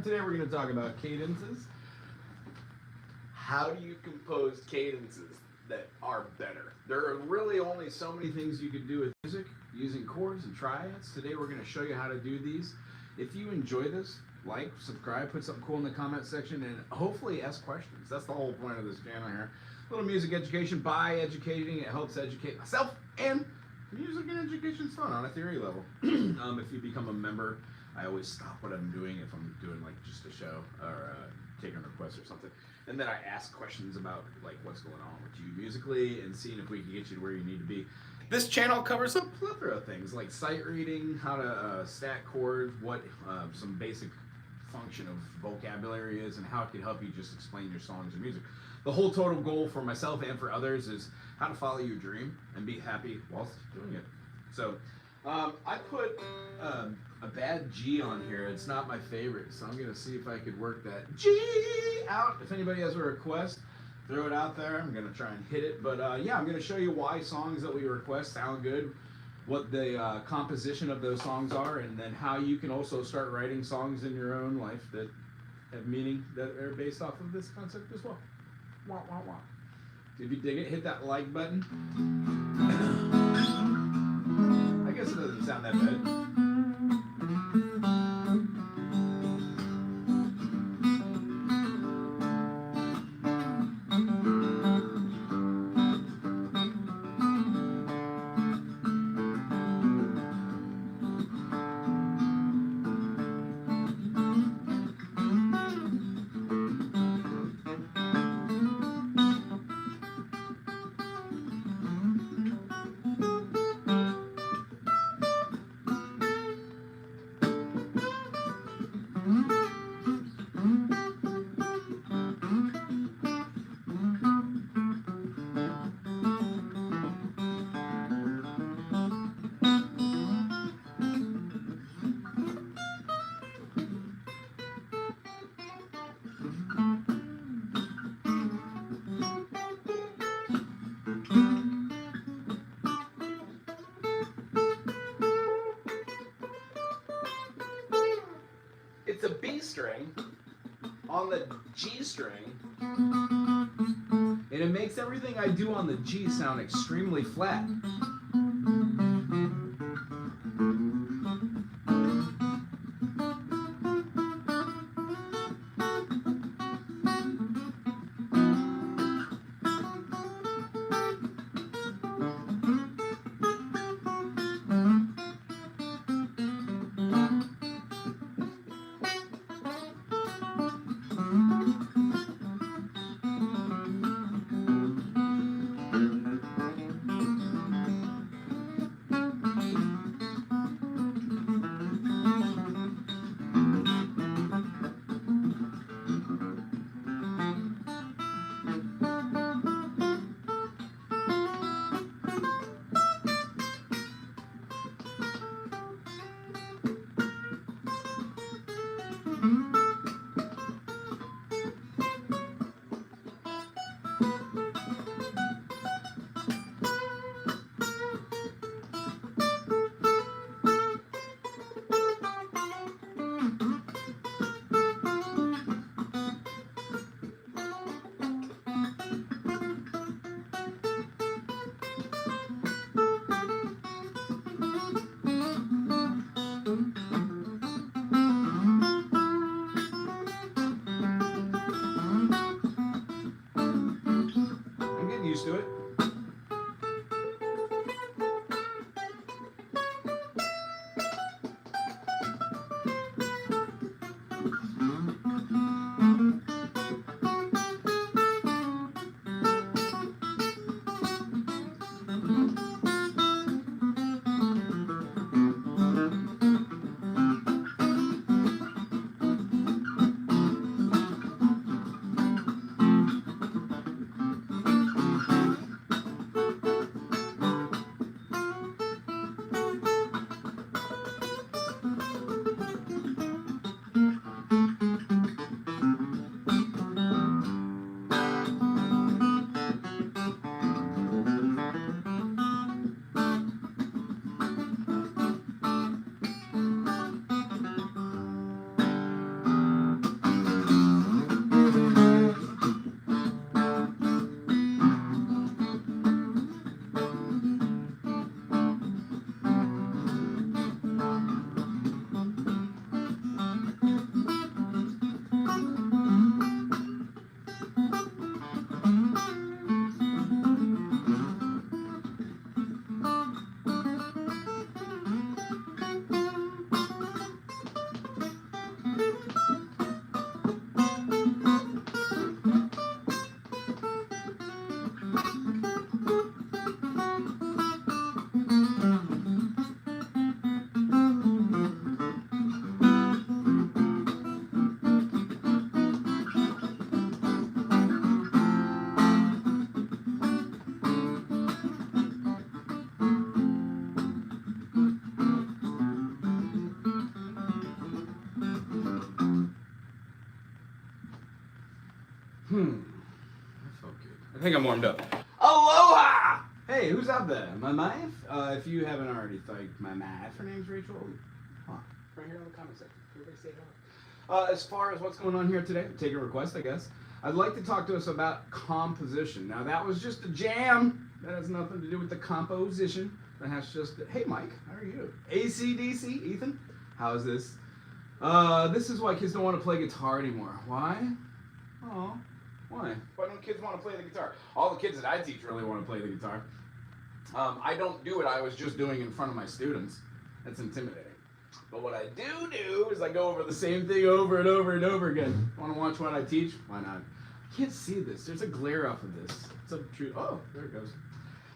Today we're going to talk about cadences. How do you compose cadences that are better? There are really only so many things you can do with music using chords and triads. Today we're going to show you how to do these. If you enjoy this, like, subscribe, put something cool in the comment section, and hopefully ask questions. That's the whole point of this channel here. A little music education by educating. It helps educate myself, and music and education is fun on a theory level. If you become a member, I always stop what I'm doing if I'm doing like just a show or taking requests or something, and then I ask questions about like what's going on with you musically and seeing if we can get you to where you need to be. This channel covers a plethora of things like sight reading, how to stack chords, what some basic function of vocabulary is, and how it can help you just explain your songs and music. The whole total goal for myself and for others is how to follow your dream and be happy whilst doing it. So I put a bad G on here. It's not my favorite, so I'm gonna see if I could work that G out. If anybody has a request, throw it out there. I'm gonna try and hit it, but yeah, I'm gonna show you why songs that we request sound good, what the composition of those songs are, and then how you can also start writing songs in your own life that have meaning, that are based off of this concept as well. Wah, wah, wah. If you dig it, hit that like button. I guess it doesn't sound that bad. It's a B string on the G string, and it makes everything I do on the G sound extremely flat. That felt good. I think I'm warmed up. Aloha! Hey, who's out there? My wife? If you haven't already thanked my wife, her name's Rachel. Huh. Right here in the comment section. Everybody say hello. As far as what's going on here today, taking a request, I guess. I'd like to talk to us about composition. Now, that was just a jam. That has nothing to do with the composition. That has just, hey, Mike, how are you? AC/DC, Ethan, how's this? This is why kids don't want to play guitar anymore. Why? Oh, why? Why don't kids want to play the guitar? All the kids that I teach really want to play the guitar. I don't do what I was just doing in front of my students. That's intimidating. But what I do is I go over the same thing over and over and over again. Want to watch what I teach? Why not? I can't see this. There's a glare off of this. It's a true. Oh, there it goes.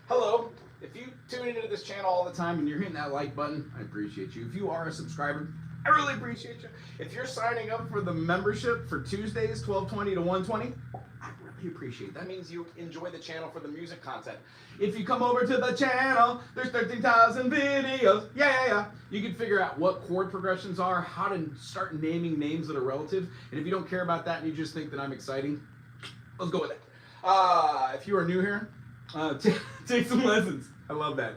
Hello. If you tune into this channel all the time and you're hitting that like button, I appreciate you. If you are a subscriber, I really appreciate you. If you're signing up for the membership for Tuesdays, 12:20 to 1:20, I really appreciate it. That means you enjoy the channel for the music content. If you come over to the channel, there's 13,000 videos. Yeah. You can figure out what chord progressions are, how to start naming names that are relative. And if you don't care about that and you just think that I'm exciting, let's go with that. If you are new here, take some lessons. I love that.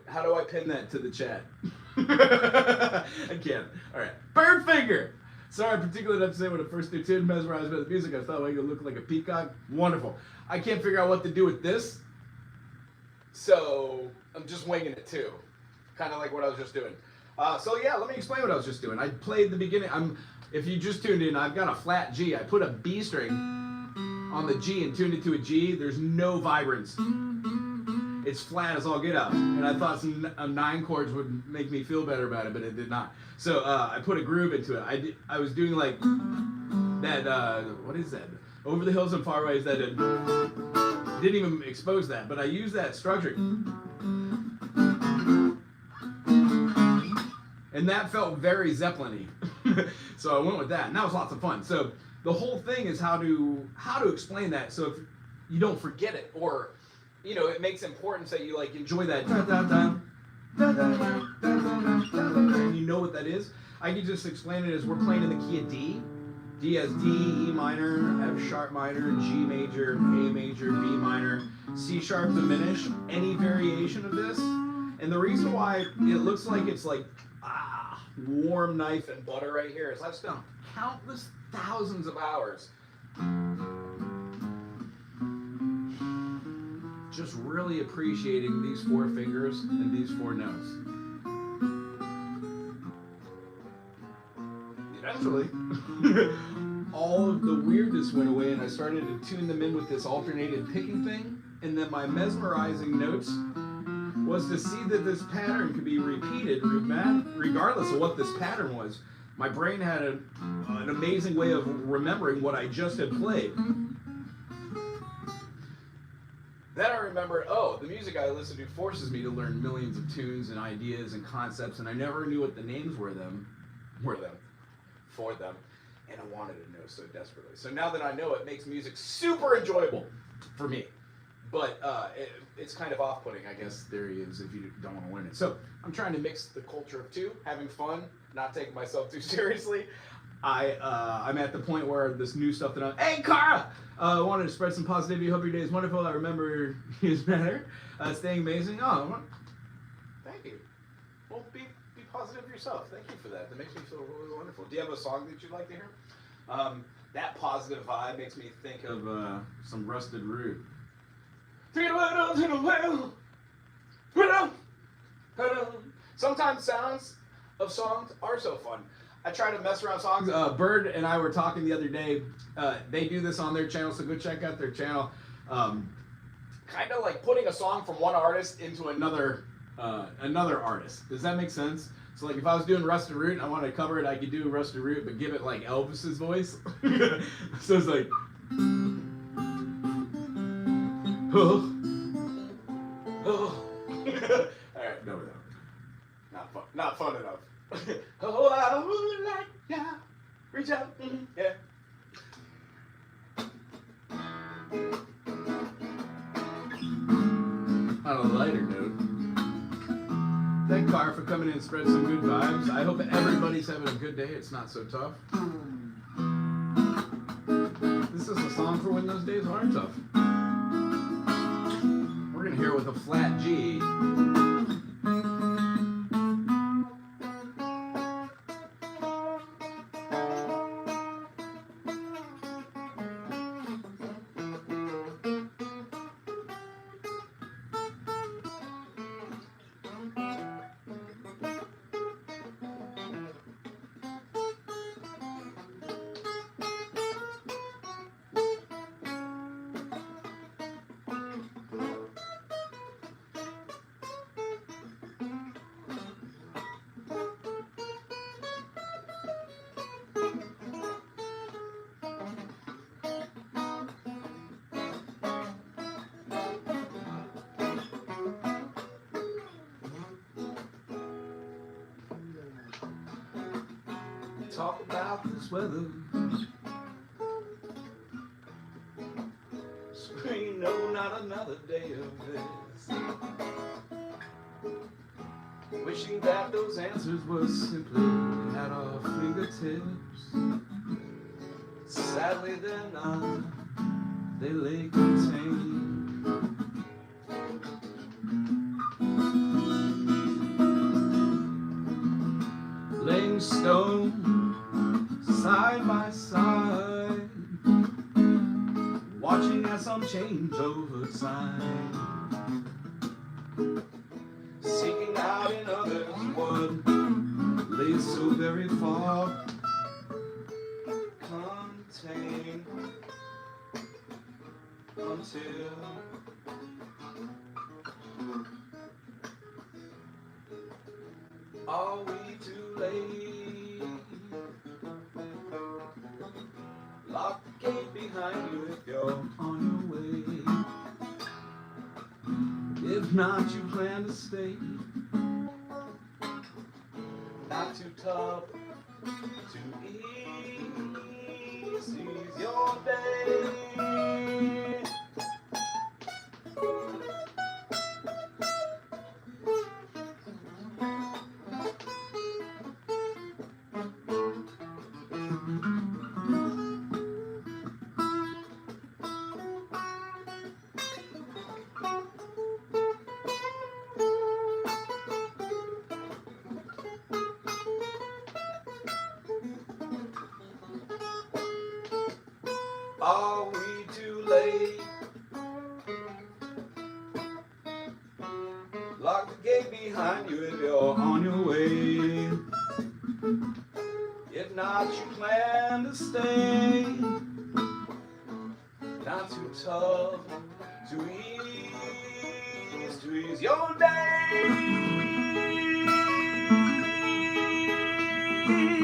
How do I pin that to the chat? I can't. All right. Bird finger. Sorry, particularly enough to say when I first did tune, mesmerized by the music, I thought Wago looked like a peacock. Wonderful. I can't figure out what to do with this, so I'm just winging it too. Kind of like what I was just doing. So yeah, let me explain what I was just doing. I played the beginning. If you just tuned in, I've got a flat G. I put a B string on the G and tuned it to a G. There's no vibrance. It's flat as all get up. And I thought some 9 chords would make me feel better about it, but it did not. So I put a groove into it. I was doing like that, what is that? Over the Hills and Far Ways, that didn't even expose that, but I used that structure. And that felt very Zeppelin-y. So I went with that, and that was lots of fun. So the whole thing is how to explain that so if you don't forget it, or it makes importance that you like enjoy that and you know what that is. I can just explain it as we're playing in the key of D. D has D, E minor, F sharp minor, G major, A major, B minor, C sharp diminished, any variation of this. And the reason why it looks like it's like warm knife and butter right here is I've spent countless thousands of hours just really appreciating these 4 fingers and these 4 notes. Eventually, all of the weirdness went away and I started to tune them in with this alternated picking thing, and then my mesmerizing notes was to see that this pattern could be repeated regardless of what this pattern was. My brain had an amazing way of remembering what I just had played. Then I remembered, the music I listen to forces me to learn millions of tunes and ideas and concepts, and I never knew what the names were for them, and I wanted to know so desperately. So now that I know, it makes music super enjoyable for me. But it's kind of off-putting, I guess, theory is, if you don't want to learn it. So I'm trying to mix the culture of two, having fun, not taking myself too seriously. I'm at the point where this new stuff that hey, Cara! I wanted to spread some positivity. Hope your day is wonderful. I remember you better. Staying amazing. Oh, thank you. Well, be positive yourself. Thank you for that. That makes me feel really wonderful. Do you have a song that you'd like to hear? That positive vibe makes me think of some Rusted Root. Sometimes sounds of songs are so fun. I try to mess around songs. Bird and I were talking the other day. They do this on their channel, so go check out their channel. Kind of like putting a song from one artist into another artist. Does that make sense? So like if I was doing Rusted Root and I wanted to cover it, I could do Rusted Root, but give it like Elvis's voice. So it's like, oh. All right, no, not fun enough. Oh, I would like to reach out, yeah. On a lighter note, thank Car for coming in and spread some good vibes. I hope everybody's having a good day. It's not so tough. This is a song song for when those days are tough. We're going to hear it with a flat G. Talk about this weather. Scream, no, not another day of this. Wishing that those answers were simply at our fingertips. Sadly, they're not. They lay contained. Laying stone side by side, watching as some change over time, seeking out in others what lay so very far contained, until are we too late? Lock the gate behind you if you're on your way. If not, you plan to stay. Not too tough, too easy's your day. Are we too late? Lock the gate behind you if you're on your way. If not, you plan to stay. Not too tough, too ease your day.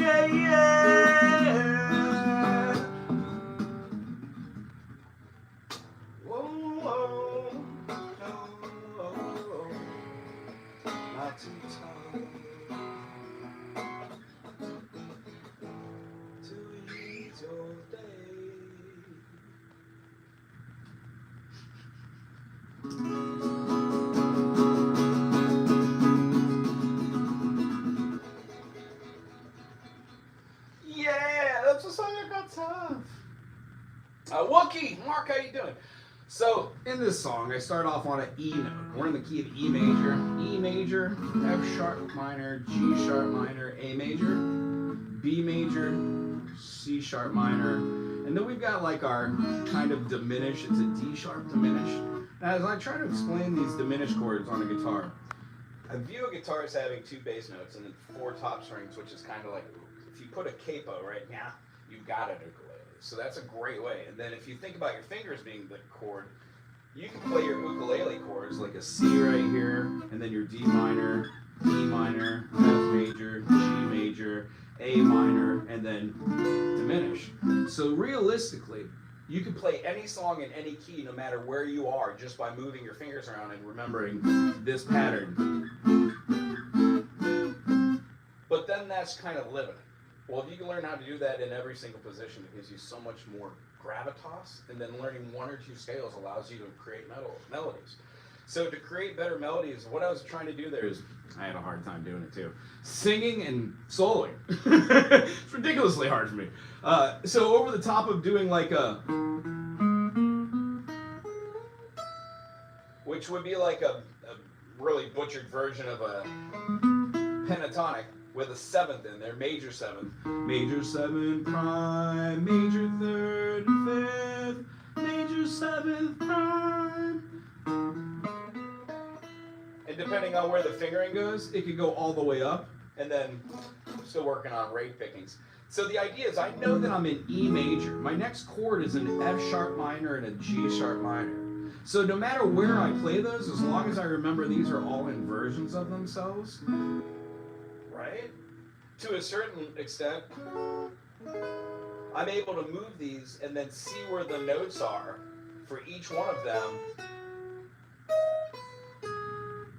Yeah, yeah. Not too tough to ease your day. Yeah, that's a song that got tough. Wookie, Mark, how you doing? So, in this song, I start off on an E note. We're in the key of E major, F sharp minor, G sharp minor, A major, B major, C sharp minor, and then we've got like our kind of diminished, it's a D sharp diminished. As I try to explain these diminished chords on a guitar, I view a guitar as having 2 bass notes and then 4 top strings, which is kind of like, if you put a capo right now, you've got an ukulele. So that's a great way. And then if you think about your fingers being the chord, you can play your ukulele chords like a C right here, and then your D minor, E minor, F major, G major, A minor, and then diminish. So realistically, you can play any song in any key no matter where you are just by moving your fingers around and remembering this pattern. But then that's kind of limited. Well, if you can learn how to do that in every single position, it gives you so much more gravitas, and then learning 1 or 2 scales allows you to create melodies. So to create better melodies, what I was trying to do there is, I had a hard time doing it too, singing and soloing. It's ridiculously hard for me. So over the top of doing like a which would be like a really butchered version of a pentatonic with a seventh in there, major seventh, prime, major third, fifth, major seventh, prime. And depending on where the fingering goes, it could go all the way up, and then still working on rate pickings. So the idea is I know that I'm in E major. My next chord is an F sharp minor and a G sharp minor. So no matter where I play those, as long as I remember these are all inversions of themselves, right? To a certain extent, I'm able to move these and then see where the notes are for each one of them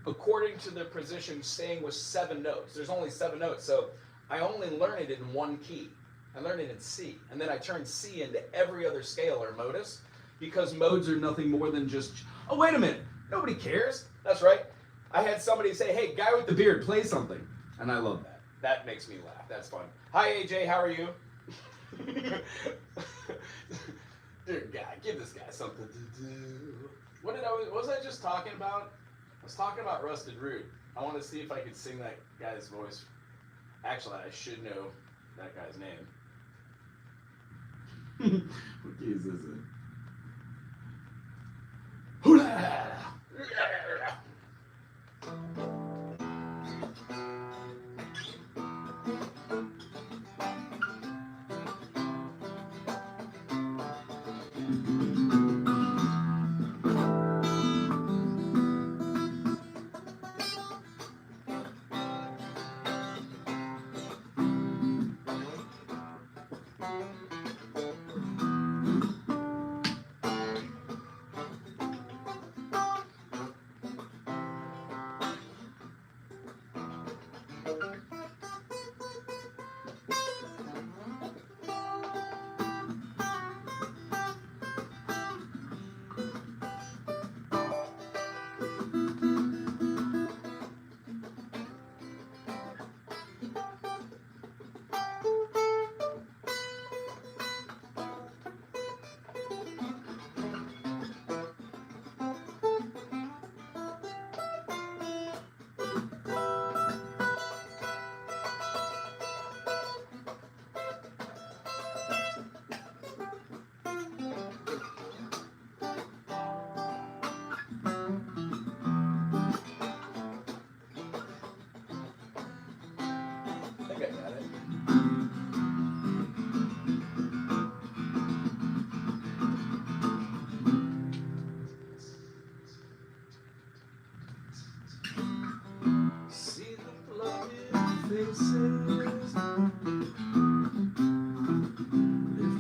according to the position, staying with 7 notes. There's only 7 notes, so I only learn it in one key. I learn it in C, and then I turn C into every other scale or modus, because modes are nothing more than just, oh, wait a minute, nobody cares. That's right. I had somebody say, hey, guy with the beard, play something. And I love that. That makes me laugh. That's fun. Hi, AJ, how are you? Dear guy, give this guy something to do. What was I just talking about? I was talking about Rusted Root. I want to see if I could sing that guy's voice. Actually, I should know that guy's name. What key is this in? Hoolah!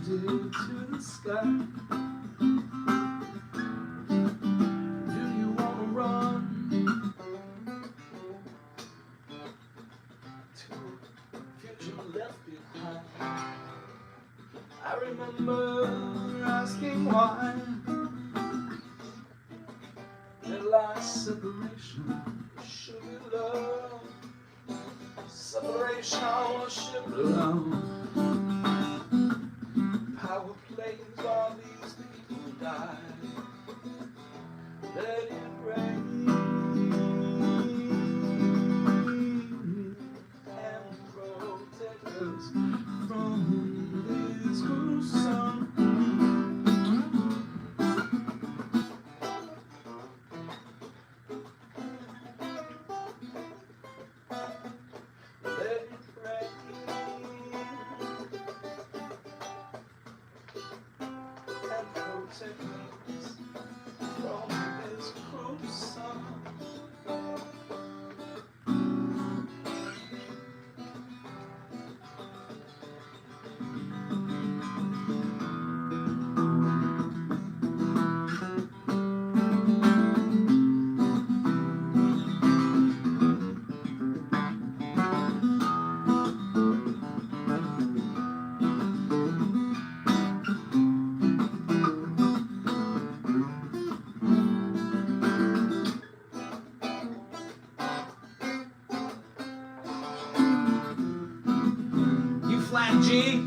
Lifted to the sky. Do you want to run to a future left behind? I remember asking why there lies separation. Should we love? Separation or should we love? Power plays, all these people die. Let it rain and protect us from this gruesome. Let it rain and protect us from this gruesome. You flat G.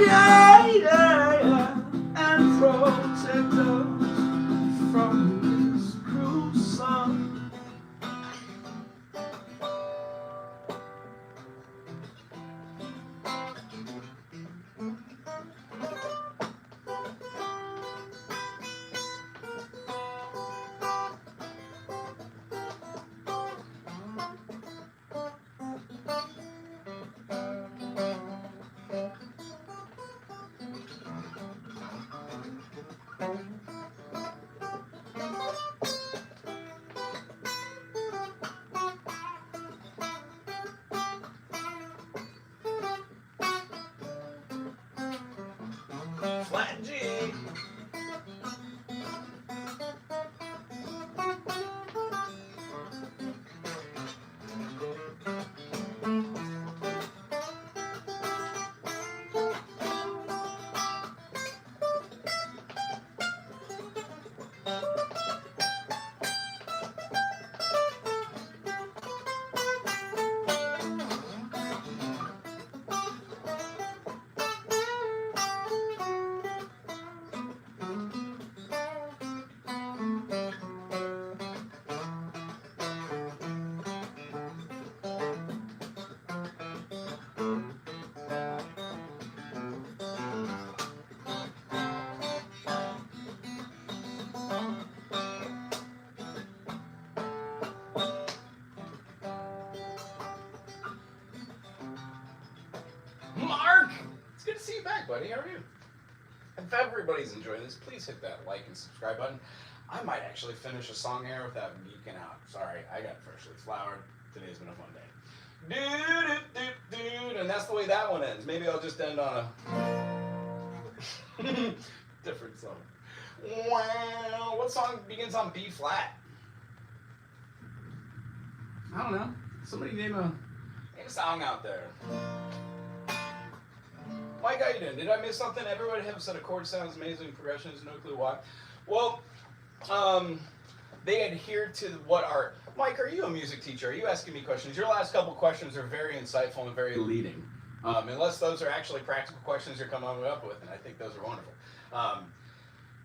Yeah, yeah, yeah, and protect us from this cruel sun. Flat G. Mark! It's good to see you back, buddy. How are you? If everybody's enjoying this, please hit that like and subscribe button. I might actually finish a song here without geeking out. Sorry, I got freshly flowered. Today's been a fun day. Dude, and that's the way that one ends. Maybe I'll just end on a different song. Wow, what song begins on B flat? I don't know. Somebody name a song out there. Mike, how you doing? Did I miss something? Everybody have a set of chords, sounds amazing, progressions, no clue why. Well, they adhered to what our... Mike, are you a music teacher? Are you asking me questions? Your last couple questions are very insightful and very leading. Unless those are actually practical questions you're coming up with, and I think those are wonderful.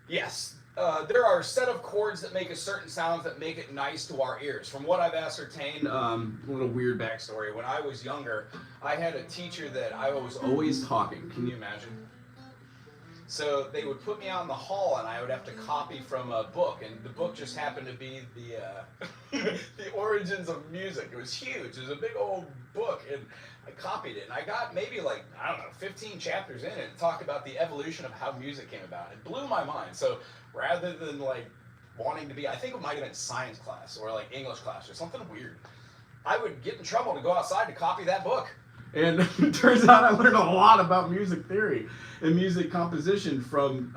Yes, there are a set of chords that make a certain sound that make it nice to our ears. From what I've ascertained, a little weird backstory. When I was younger, I had a teacher that I was always talking. Can you imagine? So they would put me out in the hall, and I would have to copy from a book, and the book just happened to be the the origins of music. It was huge. It was a big old book, and I copied it, and I got maybe like, I don't know, 15 chapters in it to talk about the evolution of how music came about. It blew my mind. So rather than like wanting to be, I think it might have been science class or like English class or something weird, I would get in trouble to go outside to copy that book. And it turns out I learned a lot about music theory and music composition from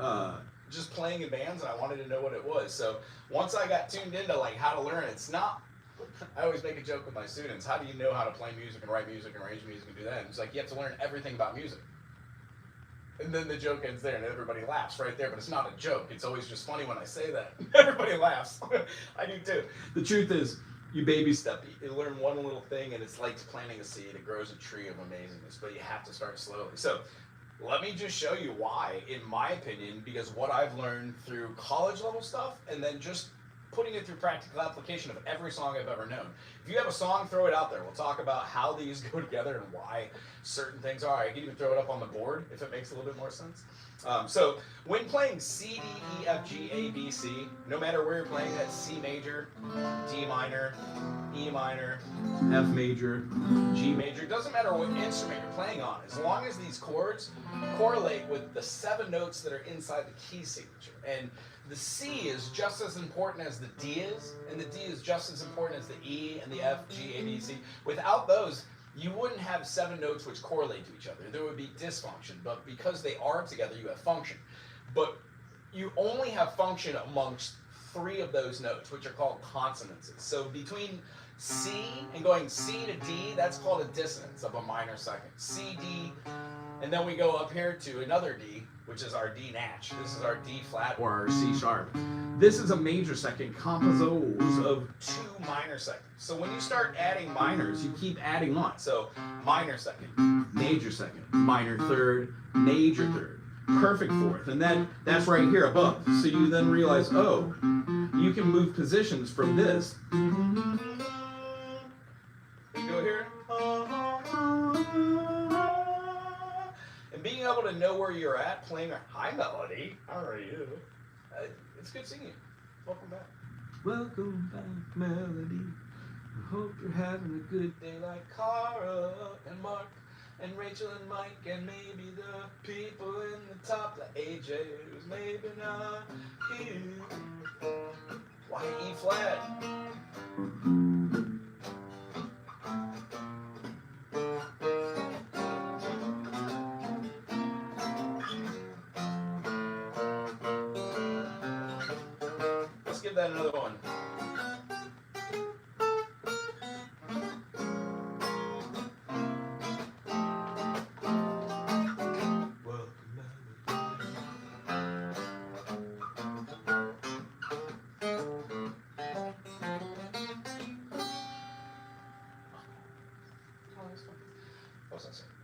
just playing in bands, and I wanted to know what it was. So once I got tuned into like how to learn, it's not, I always make a joke with my students, how do you know how to play music and write music and arrange music and do that? And it's like, you have to learn everything about music. And then the joke ends there and everybody laughs right there, but it's not a joke. It's always just funny when I say that. Everybody laughs. I do too. The truth is, you baby step. You learn one little thing, and it's like planting a seed. It grows a tree of amazingness, but you have to start slowly. So let me just show you why, in my opinion, because what I've learned through college level stuff and then just putting it through practical application of every song I've ever known. If you have a song, throw it out there. We'll talk about how these go together and why certain things are. I can even throw it up on the board if it makes a little bit more sense. So when playing C, D, E, F, G, A, B, C, no matter where you're playing, that's C major, D minor, E minor, F major, G major. It doesn't matter what instrument you're playing on, as long as these chords correlate with the 7 notes that are inside the key signature. And the C is just as important as the D is, and the D is just as important as the E and the F, G, A, B, C. Without those, you wouldn't have 7 notes which correlate to each other. There would be dysfunction, but because they are together, you have function. But you only have function amongst 3 of those notes, which are called consonances. So between C and going C to D, that's called a dissonance of a minor second. C, D, and then we go up here to another D, which is our D natch. This is our D flat or our C sharp. This is a major second composed of 2 minor seconds. So when you start adding minors, you keep adding on. So minor second, major second, minor third, major third, perfect fourth, and then that's right here above. So you then realize, oh, you can move positions from this. You go here. And being able to know where you're at, playing a high melody, how are you? It's good singing. Welcome back. Welcome back, Melody. I hope you're having a good day. They like Cara and Mark and Rachel and Mike and maybe the people in the top, the AJ who's maybe not here. Why E flat? Let's give that another one.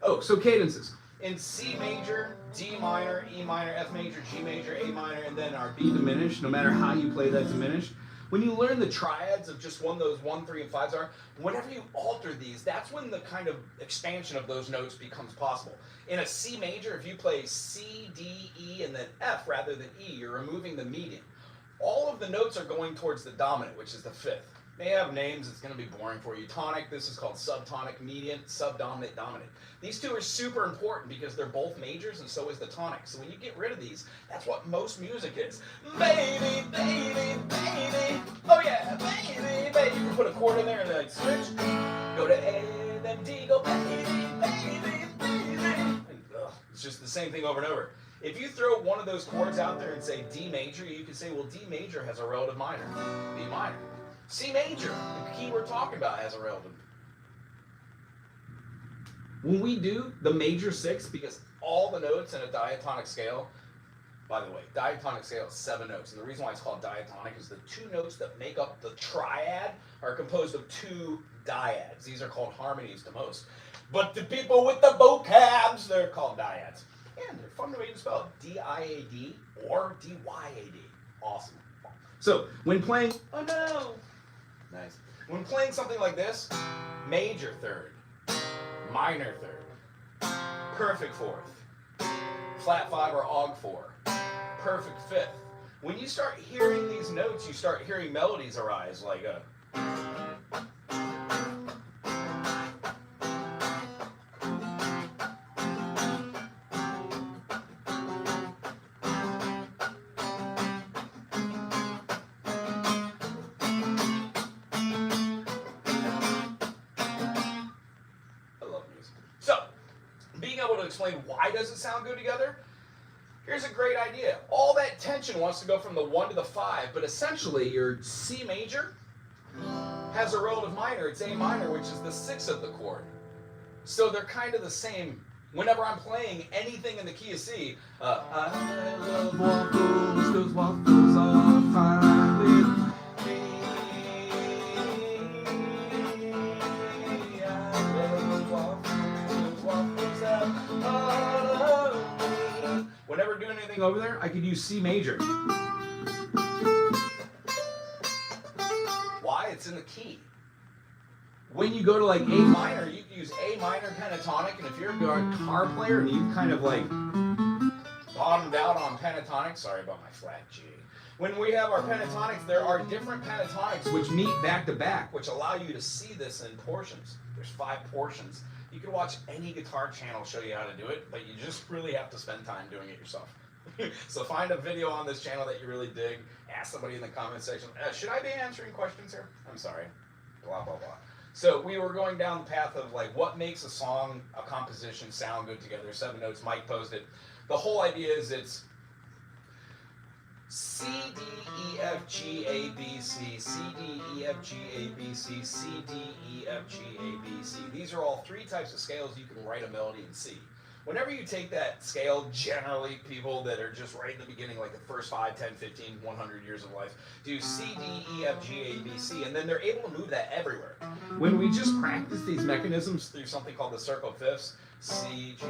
Oh, so cadences. In C major, D minor, E minor, F major, G major, A minor, and then our B diminished, no matter how you play that diminished. When you learn the triads of just one those 1, 3, and 5s are, whenever you alter these, that's when the kind of expansion of those notes becomes possible. In a C major, if you play C, D, E, and then F rather than E, you're removing the median. All of the notes are going towards the dominant, which is the 5th. They have names, it's going to be boring for you. Tonic, this is called subtonic, median, subdominant, dominant. These 2 are super important because they're both majors and so is the tonic. So when you get rid of these, that's what most music is. Baby, baby, baby, oh yeah, baby, baby. You can put a chord in there and then switch, go to A, then D, go baby, baby, baby. And, it's just the same thing over and over. If you throw one of those chords out there and say D major, you can say, well, D major has a relative minor, B minor. C major, the key we're talking about, has a relative. When we do the major 6, because all the notes in a diatonic scale, by the way, diatonic scale is 7 notes, and the reason why it's called diatonic is the 2 notes that make up the triad are composed of 2 dyads. These are called harmonies to most. But the people with the vocabs, they're called dyads. And they're fun to read and spell. D-I-A-D or D-Y-A-D. Awesome. So, when playing, oh no! Nice. When playing something like this, major 3rd, minor 3rd, perfect 4th, flat 5 or og 4, perfect 5th. When you start hearing these notes, you start hearing melodies arise like a... Explain why does it sound good together? Here's a great idea. All that tension wants to go from the 1 to the 5, but essentially your C major has a relative minor. It's A minor, which is the 6th of the chord. So they're kind of the same. Whenever I'm playing anything in the key of C, I love waffles, those waffles are fine with me. Whenever doing anything over there, I could use C major. When you go to like A minor, you can use A minor pentatonic, and if you're a guitar player and you kind of like bottomed out on pentatonic, sorry about my flat G. When we have our pentatonics, there are different pentatonics which meet back to back, which allow you to see this in portions. There's 5 portions. You can watch any guitar channel show you how to do it, but you just really have to spend time doing it yourself. So find a video on this channel that you really dig, ask somebody in the comment section, should I be answering questions here? I'm sorry, blah, blah, blah. So we were going down the path of like what makes a song, a composition sound good together. 7 notes, Mike posed it. The whole idea is it's C, D, E, F, G, A, B, C, C, D, E, F, G, A, B, C, C, D, E, F, G, A, B, C. These are all 3 types of scales you can write a melody in C. Whenever you take that scale, generally people that are just right in the beginning, like the first 5, 10, 15, 100 years of life, do C, D, E, F, G, A, B, C, and then they're able to move that everywhere. When we just practice these mechanisms through something called the circle of fifths, C, G,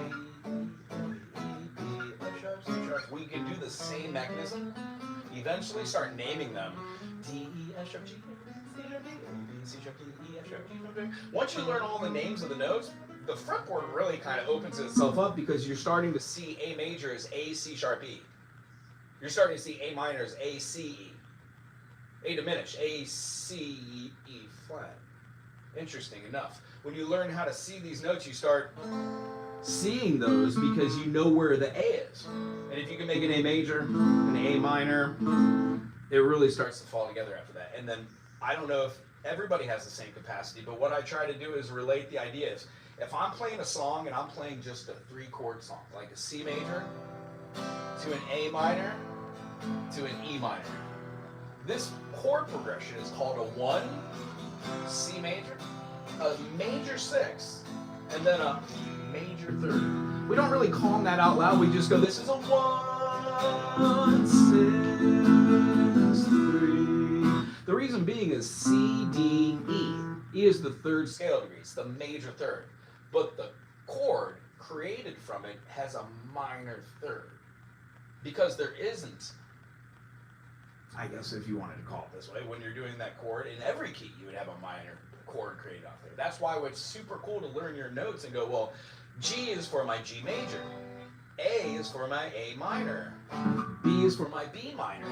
we can do the same mechanism, eventually start naming them. D, E, F, sharp, G, C, sharp, D, A, B, C, sharp, D, E, F, sharp, G, sharp, D. Once you learn all the names of the notes, the fretboard really kind of opens itself up because you're starting to see A major as A, C sharp, E. You're starting to see A minor as A, C, E. A diminished, A, C, E flat. Interesting enough. When you learn how to see these notes, you start seeing those because you know where the A is. And if you can make an A major, an A minor, it really starts to fall together after that. And then I don't know if everybody has the same capacity, but what I try to do is relate the ideas. If I'm playing a song and I'm playing just a 3-chord song, like a C major to an A minor to an E minor, this chord progression is called a 1, C major, a major 6, and then a major 3rd. We don't really call them that out loud. We just go, this is a 1, 6, 3. The reason being is C, D, E. E is the 3rd scale degree. It's the major 3rd. But the chord created from it has a minor 3rd. Because there isn't, I guess if you wanted to call it this way, when you're doing that chord, in every key you would have a minor chord created off there. That's why it's super cool to learn your notes and go, well, G is for my G major, A is for my A minor, B is for my B minor,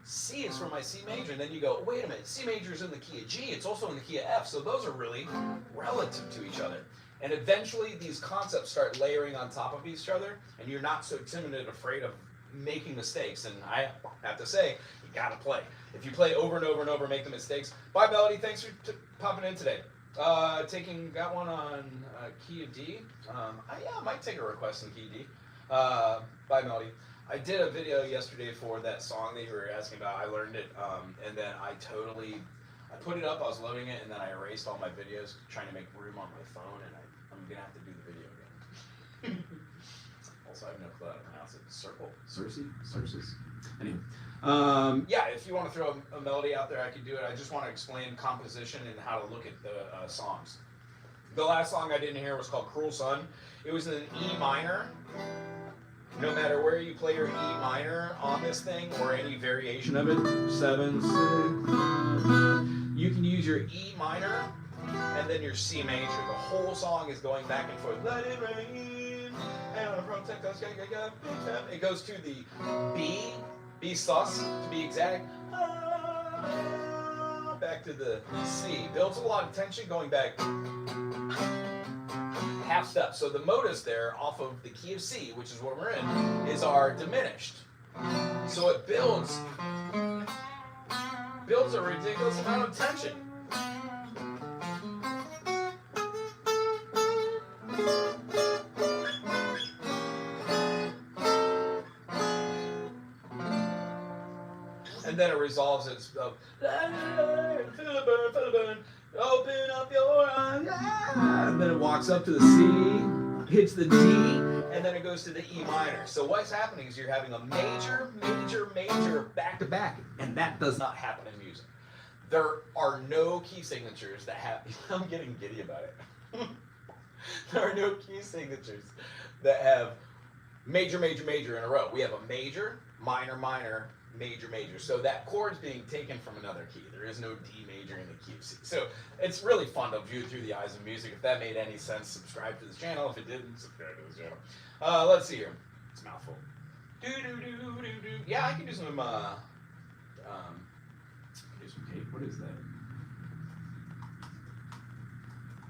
C is for my C major, and then you go, wait a minute, C major is in the key of G, it's also in the key of F, so those are really relative to each other. And eventually these concepts start layering on top of each other, and you're not so timid and afraid of making mistakes. And I have to say, you gotta play. If you play over and over and over, make the mistakes. Bye, Melody. Thanks for popping in today. Got one on key of D. I might take a request in key D. Bye, Melody. I did a video yesterday for that song that you were asking about. I learned it, and then I put it up. I was loading it, and then I erased all my videos, trying to make room on my phone, and I'm gonna have to do the video again. Also, I have no clue how to pronounce it. Circes. Anyway, yeah, if you want to throw a melody out there, I could do it. I just want to explain composition and how to look at the songs. The last song I didn't hear was called Cruel Sun. It was in an E minor. No matter where you play your E minor on this thing or any variation of it, 7, 6, you can use your E minor and then your C major. The whole song is going back and forth. Let it rain, and protect us. It goes to the B sus to be exact, back to the C. Builds a lot of tension going back half step. So the modus there off of the key of C, which is what we're in, is our diminished. So it builds a ridiculous amount of tension. And then it resolves itself. Feel the burn, open up your eyes. And then it walks up to the C, hits the D, and then it goes to the E minor. So what's happening is you're having a major, major, major back to back, and that does not happen in music. There are no key signatures that have. I'm getting giddy about it. There are no key signatures that have major, major, major in a row. We have a major, minor, minor, major, major. So that chord's being taken from another key. There is no D major in the key of C. So it's really fun to view through the eyes of music. If that made any sense, subscribe to this channel. If it didn't, subscribe to this channel. Let's see here. It's a mouthful. Do do do do do. Yeah, I can do some cake. What is that?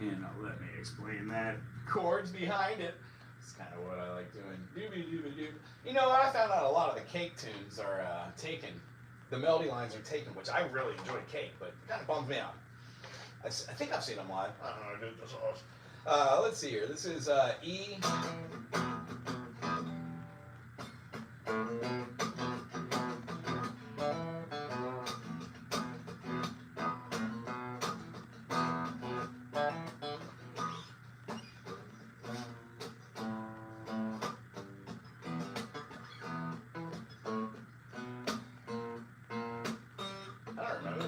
And let me explain that. Chords behind it. It's kind of what I like doing. Doobie doobie doo. You know what? I found out a lot of the cake tunes are taken. The melody lines are taken, which I really enjoy cake, but it kind of bums me out. I think I've seen them live. I don't know. I did this all. Let's see here. This is E.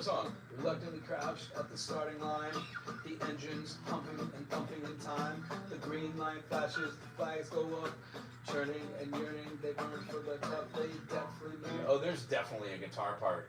Song. Reluctantly crouched at the starting line, the engines humping and thumping in time. The green light flashes, the flags go up, churning and yearning. They burn for the cup. They definitely need. Oh, there's definitely a guitar part.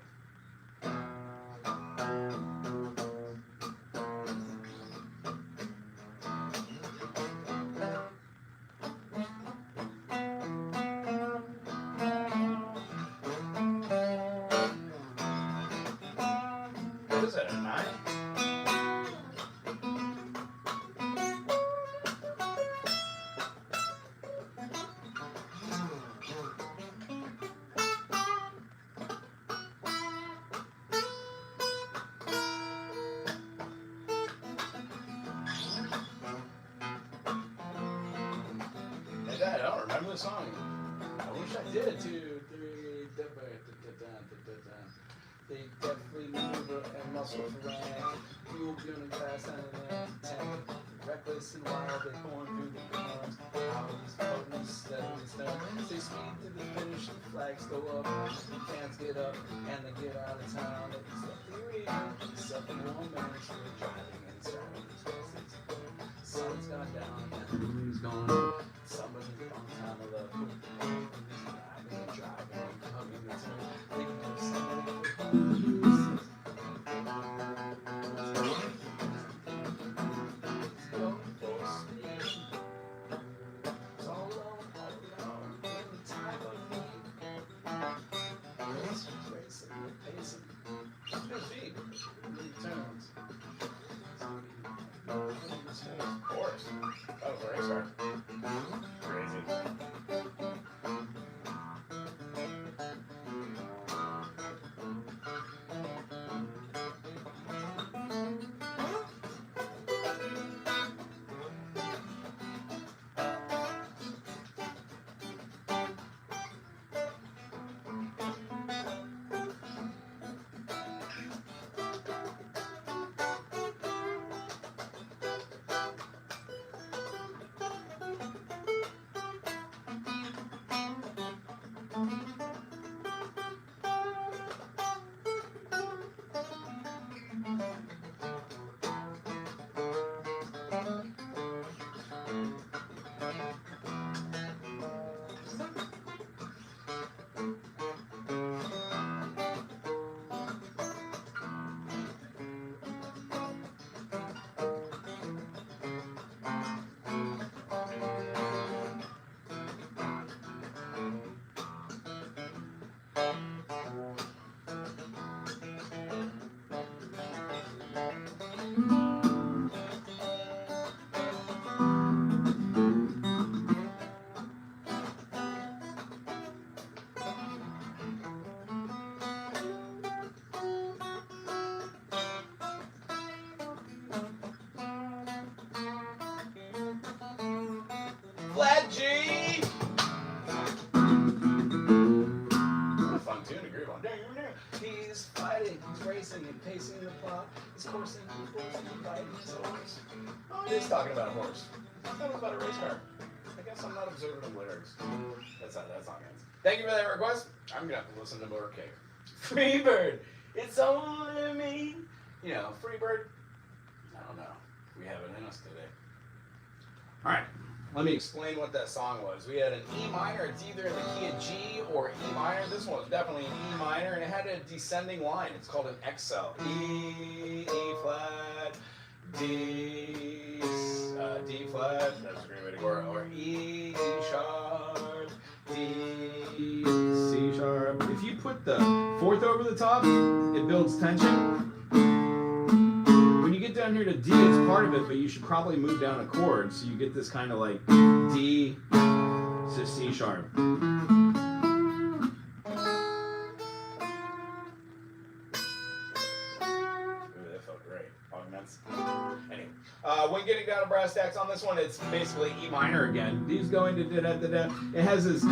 I don't remember the song. I wish I did. 2, 3, they definitely maneuver and muscle for rank. Fuel gunning fast and an tank. Reckless and wild, they born through the guns. Out of this potent, steadily stern. They speed to the finish, the flags go up. The fans get up and they get out of town. It's the theory, except for one man, so they're driving and starting these buses. Sun's gone down and the moon's gone up. Summer's a long time of love. Driving, hugging the town. Thinking of somebody for it's all alone in the time of need. Racing, pacing. Good feet. Returns. Of course. That was a race car. Crazy. Flat G! What a fun tune to groove on. He's fighting, he's racing and pacing the plot. He's coursing, and riding his horse. Oh, he's talking about a horse. I thought it was about a race car. I guess I'm not observing the lyrics. That's not ends. Thank you for that request. I'm gonna have to listen to more cake. Freebird! It's only me! You know, Freebird. I don't know. We have it in us today. Alright. Let me explain what that song was. We had an E minor. It's either in the key of G or E minor. This one was definitely an E minor, and it had a descending line. It's called an XL. E flat, D, D flat. That's a great way to go. Or E sharp, D, C sharp. If you put the fourth over the top, it builds tension. When you get down here to D, it's part of it, but you should probably move down a chord so you get this kind of like D to C sharp. Ooh, that felt great. Augments. Anyway, when getting down to brass tacks on this one, it's basically E minor again. D's going to da-da-da-da. It has this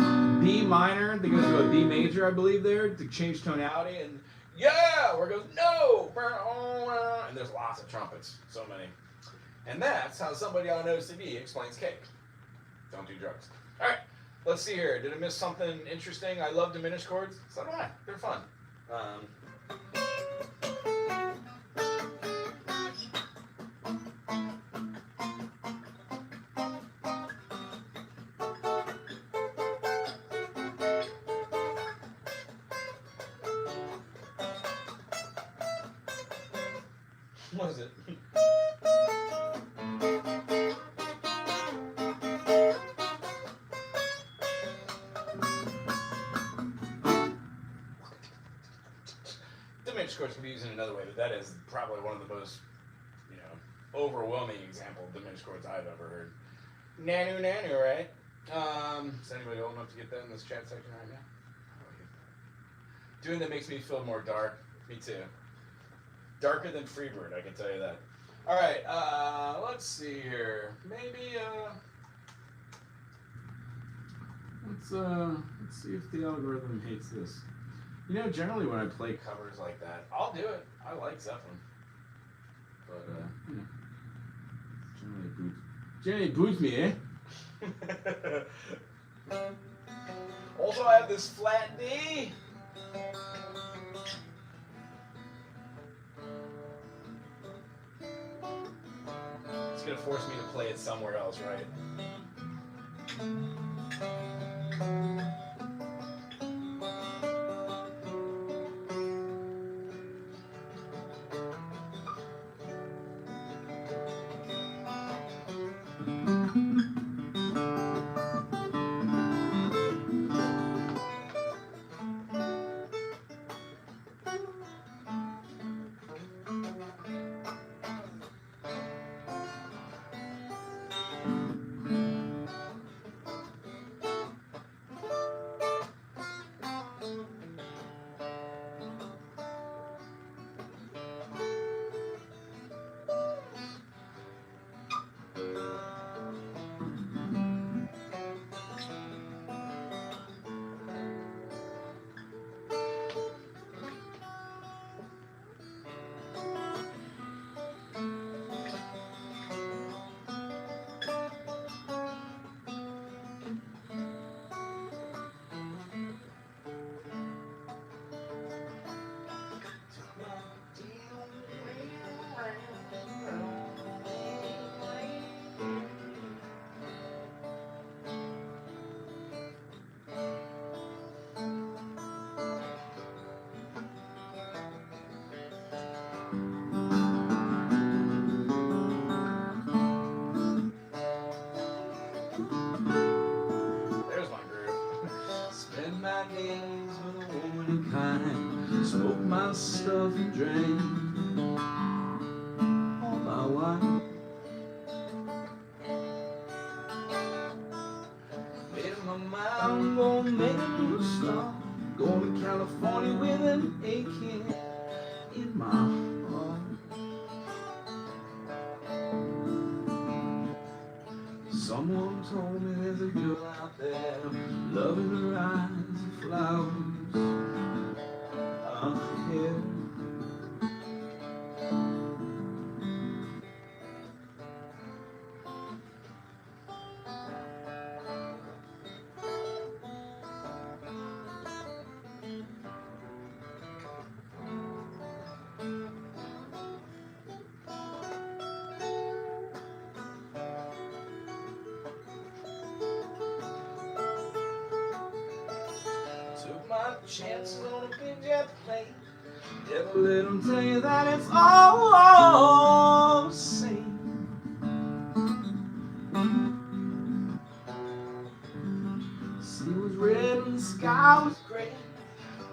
B minor that goes to a B major, I believe, there to change tonality. And yeah, where it goes no, and there's lots of trumpets, so many. And that's how somebody on OCD explains cake. Don't do drugs. All right, let's see here. Did I miss something interesting? I love diminished chords. So do I. They're fun. What is it? Diminished chords can be used in another way, but that is probably one of the most, overwhelming example of diminished chords I've ever heard. Nanu nanu, right? Is anybody old enough to get that in this chat section right now? Doing that makes me feel more dark. Me too. Darker than Freebird, I can tell you that. All right, let's see here. Maybe Let's see if the algorithm hates this. Generally when I play covers like that, I'll do it. I like Zeppelin, but generally boots me, eh? Also, I have this flat D. It's gonna force me to play it somewhere else, right? Smoke my stuff and drink all my wine. Made up my mind, I'm gonna make a new start. Going to California with an aching in my heart. Someone told me there's a girl out there, loving her eyes and flowers. Here. got chances on a big jet plane. Never let them tell you that it's all the same. The sea was red and the sky was Great.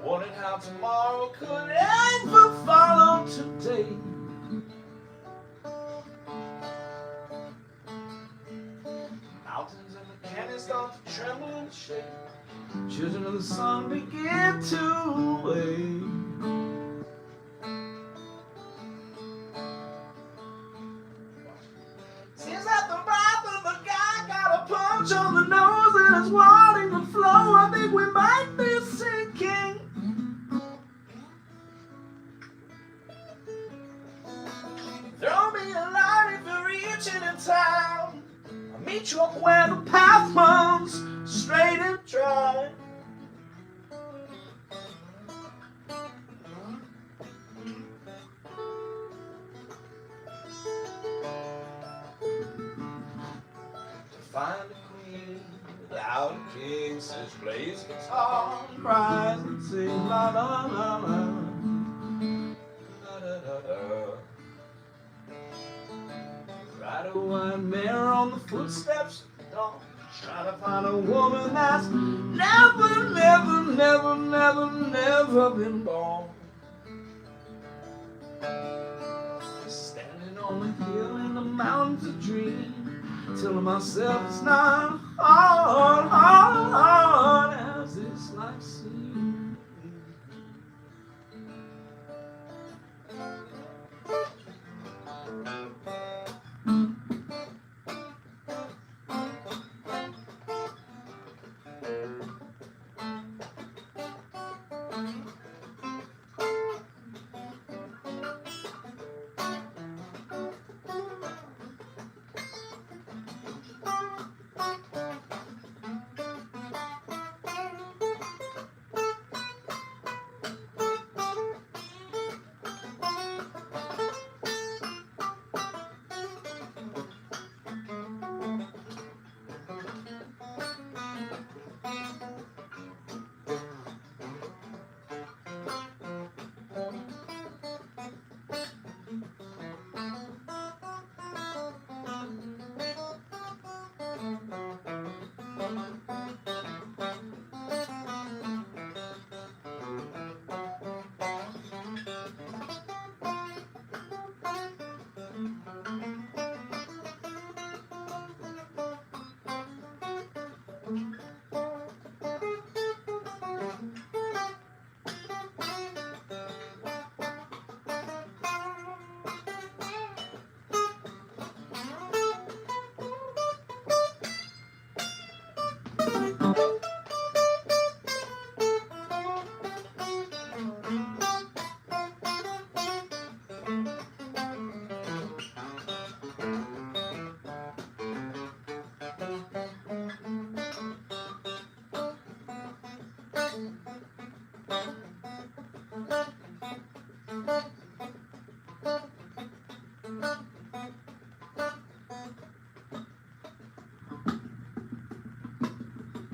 Wondered how tomorrow could ever follow today. mountains and the canyons start to tremble and shake. Children of the sun begin to wake. Seems like the wrath of the guy got a punch On the nose and it's wanting to flow. I think we might be sinking. Throw me a line if you're reaching in town. I'll meet you up Where the path runs straight and dry. to find a queen without a king. Says plays guitar, Cries and sings la la la la. da da da da. Ride a white mare on the footsteps of dawn. Trying to find a woman that's never, never, never, never, never been born. Standing on the hill in the mountains of dream, telling myself it's not hard, hard, hard as this life seems.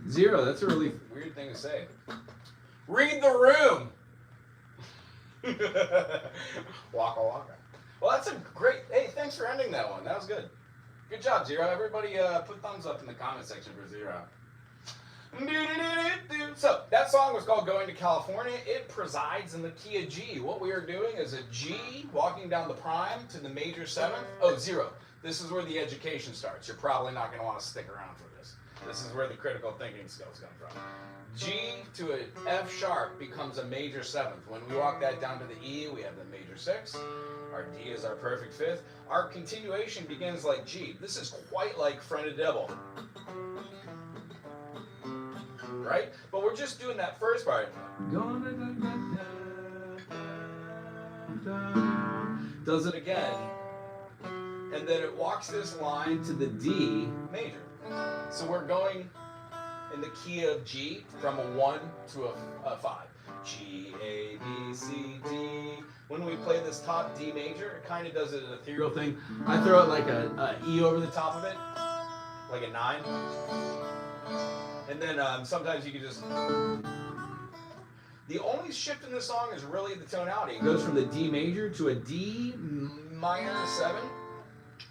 Zero, that's a really Weird thing to say. Read the room. Waka waka. Well, that's a great. Hey, thanks for ending that one. That was good. Good job, Zero. Everybody, put thumbs up in the comment section for Zero. So that song was called "Going to California." It presides in the key of G. What we are doing is a G walking down the prime to the major seventh. Oh, Zero. This is where the education starts. You're probably not going to want to stick around for this. This is where the critical thinking skills come from. G to an F sharp becomes a major seventh. When we walk that down to the E, we have the major sixth. Our D is our perfect fifth. Our continuation begins like G. This is quite like Friend of Devil. Right? But we're just doing that first part. Does it again. And then it walks this line To the D. major. So we're going in the key of G from a 1 to a 5. G, A, B, C, D. When we play this top D major, it kind of does an ethereal thing. I throw it like a E over the top. Top of it, like a 9. And then sometimes you can just The only shift in the song is really the tonality. It goes from the D major to a D minor 7,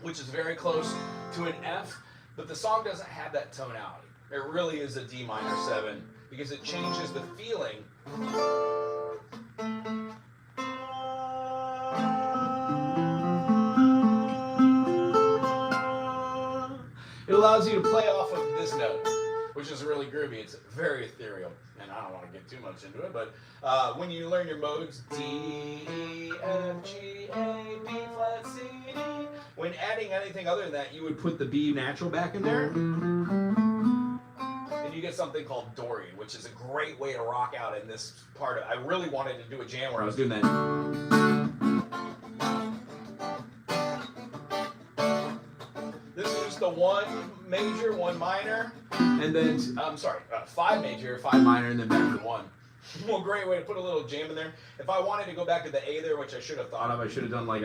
which is very close to an F, but the song doesn't have that tonality. It really is a D minor 7 because it changes the feeling. It allows you to play off of this note, which is really groovy. It's very ethereal, and I don't want to get too much into it, but when you learn your modes, D, E, F, G, A, B flat, C, D, when adding anything other than that, you would put the B natural back in there, and you get something called Dorian, which is a great way to rock out in this part of it. I really wanted to do a jam where I was doing that. The 1 major, 1 minor, and then, 5 major, 5 minor, and then back to 1. Well, great way to put a little jam in there. If I wanted to go back to the A there, which I should have thought of, I should have done like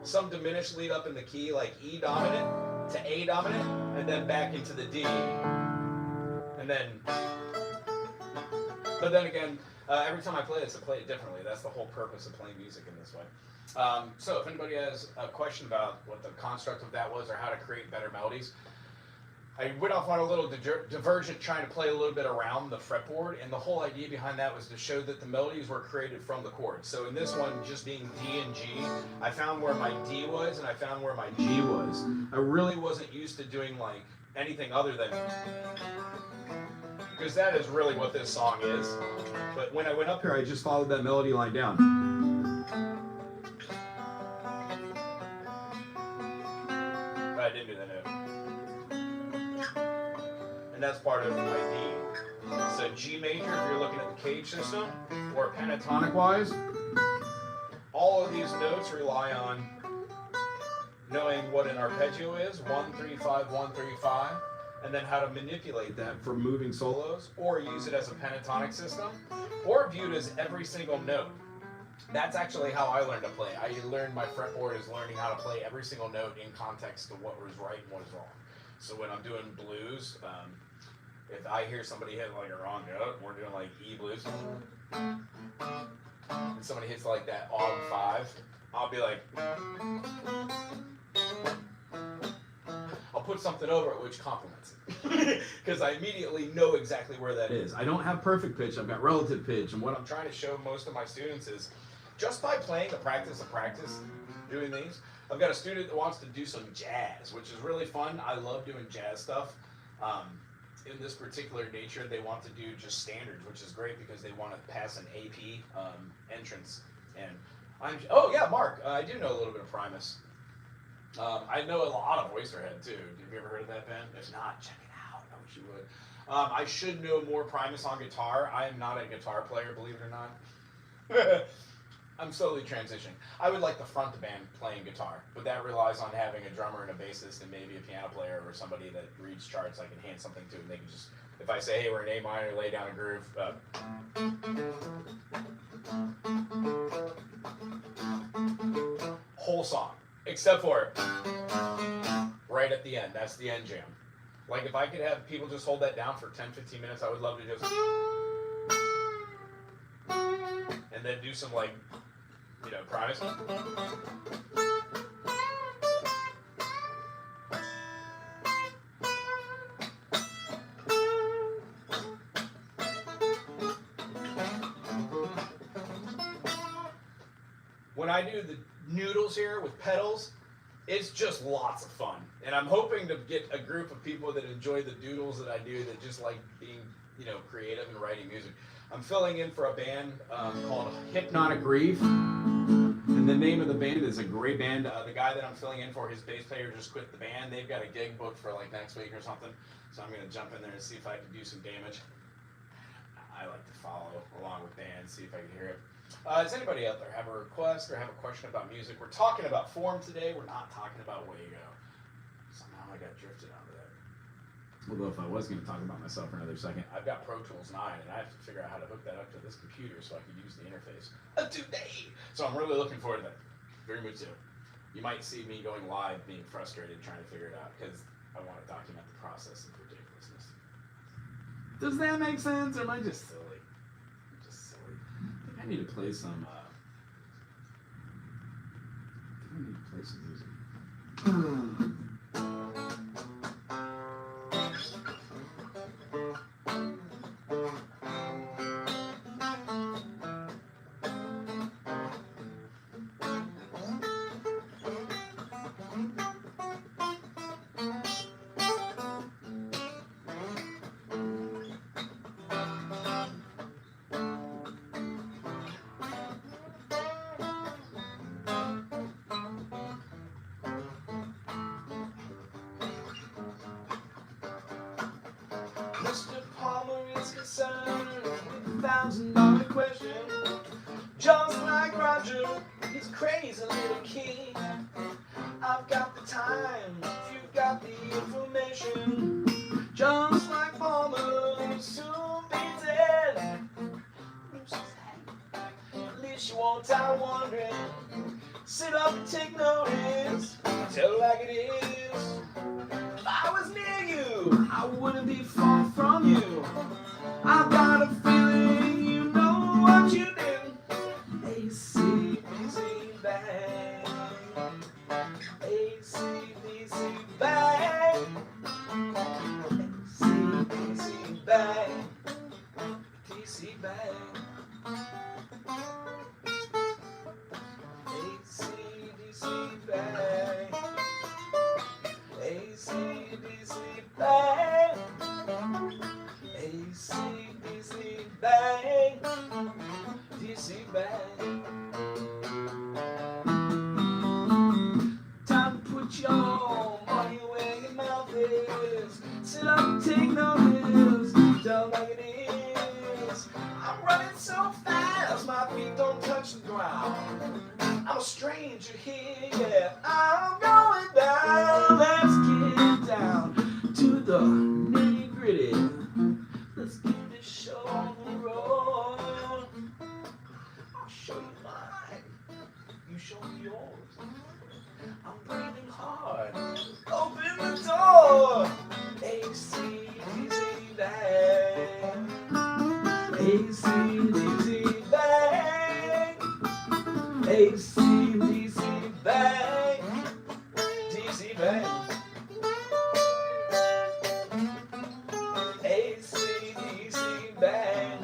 some diminished lead up in the key, like E dominant to A dominant, and then back into the D. And then, but then again, every time I play this, I play it differently. That's the whole purpose of playing music in this way. So if anybody has a question about what the construct of that was or how to create better melodies, I went off on a little divergent trying to play a little bit around the fretboard, and the whole idea behind that was to show that the melodies were created from the chords. So in this one, just being D and G, I found where my D was and I found where my G was. I really wasn't used to doing like anything other than, because that is really what this song is. But when I went up here, I just followed that melody line down. I didn't do that note. And that's part of my D. So G major, if you're looking at the cage system, or pentatonic-wise, all of these notes rely on knowing what an arpeggio is, 1, 3, 5, 1, 3, 5, and then how to manipulate that for moving solos, or use it as a pentatonic system, or view it as every single note. That's actually how I learned to play. I learned my fretboard is learning how to play every single note in context to what was right and what is wrong. So when I'm doing blues, if I hear somebody hit like a wrong note, we're doing like E blues, and somebody hits like that Aug 5, I'll be like, I'll put something over it which complements it. Because I immediately know exactly where that is. I don't have perfect pitch, I've got relative pitch, and what I'm trying to show most of my students is just by playing the practice of practice, doing these, I've got a student that wants to do some jazz, which is really fun. I love doing jazz stuff. In this particular nature, they want to do just standards, which is great because they want to pass an AP entrance. And oh yeah, Mark, I do know a little bit of Primus. I know a lot of Oysterhead too. Have you ever heard of that band? If not, check it out. I wish you would. I should know more Primus on guitar. I am not a guitar player, believe it or not. I'm slowly transitioning. I would like to front the band playing guitar, but that relies on having a drummer and a bassist and maybe a piano player or somebody that reads charts I can hand something to, and they can just, if I say, hey, we're in A minor, lay down a groove. Whole song, except for right at the end. That's the end jam. Like if I could have people just hold that down for 10-15 minutes, I would love to just, and then do some like, you know, Primus. When I do the noodles here with pedals, it's just lots of fun. And I'm hoping to get a group of people that enjoy the doodles that I do, that just like being, you know, creative and writing music. I'm filling in for a band called Hypnotic Reef. And the name of the band is a great band. The guy that I'm filling in for, his bass player just quit the band. They've got a gig booked for like next week or something. So I'm going to jump in there and see if I can do some damage. I like to follow along with bands, see if I can hear it. Does anybody out there have a request or have a question about music? We're talking about form today. We're not talking about Wago. Somehow I got drifted onto that. Although if I was going to talk about myself for another second, I've got Pro Tools 9 and I have to figure out how to hook that up to this computer so I can use the interface today. So I'm really looking forward to that. Very much so. You might see me going live being frustrated trying to figure it out because I want to document the process of ridiculousness. Does that make sense, or am I just silly? Just silly. I think I need to play some. I need to play some music. Mr. Palmer is concerned with a $1,000 question. Just like Roger, he's a crazy little kid. I've got the time, if you've got the information. Just like Palmer, he'll soon be dead. At least you won't die wondering. Sit up and take notice. Tell it like it is. If I was near you, I wouldn't be far from you. I've got a feeling you know what you do. AC/DC bang. AC/DC bang. AC/DC bang. DC bang. AC/DC bang. AC/DC bang. AC/DC bang. DC bang. Time to put your money where your mouth is. Sit up and take notice. Tell like it is. I'm running so fast, my feet don't touch the ground. I'm a stranger here, yeah. I'm going down. Let's get down to the nitty gritty. Let's get this show on the road. I'll show you mine. You show me yours. I'm breathing hard. Open the door. AC/DC bang. AC/DC bang. AC/DC bang. DC bang. AC/DC bang.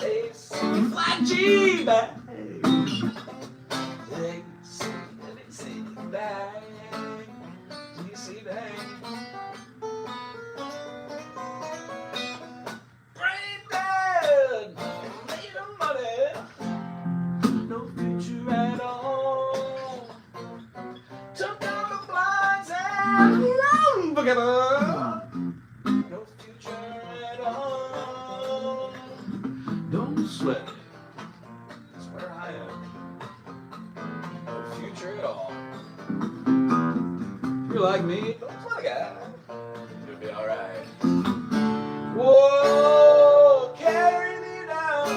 AC flat G bang. AC/DC bang. DC bang. Brain dead. Made of money. No future at all. Took down the blinds and run together. No future at all. Don't sweat it. That's where I am. No future at all. If you're like me, don't sweat a guy. You'll be alright. Whoa, carry me down.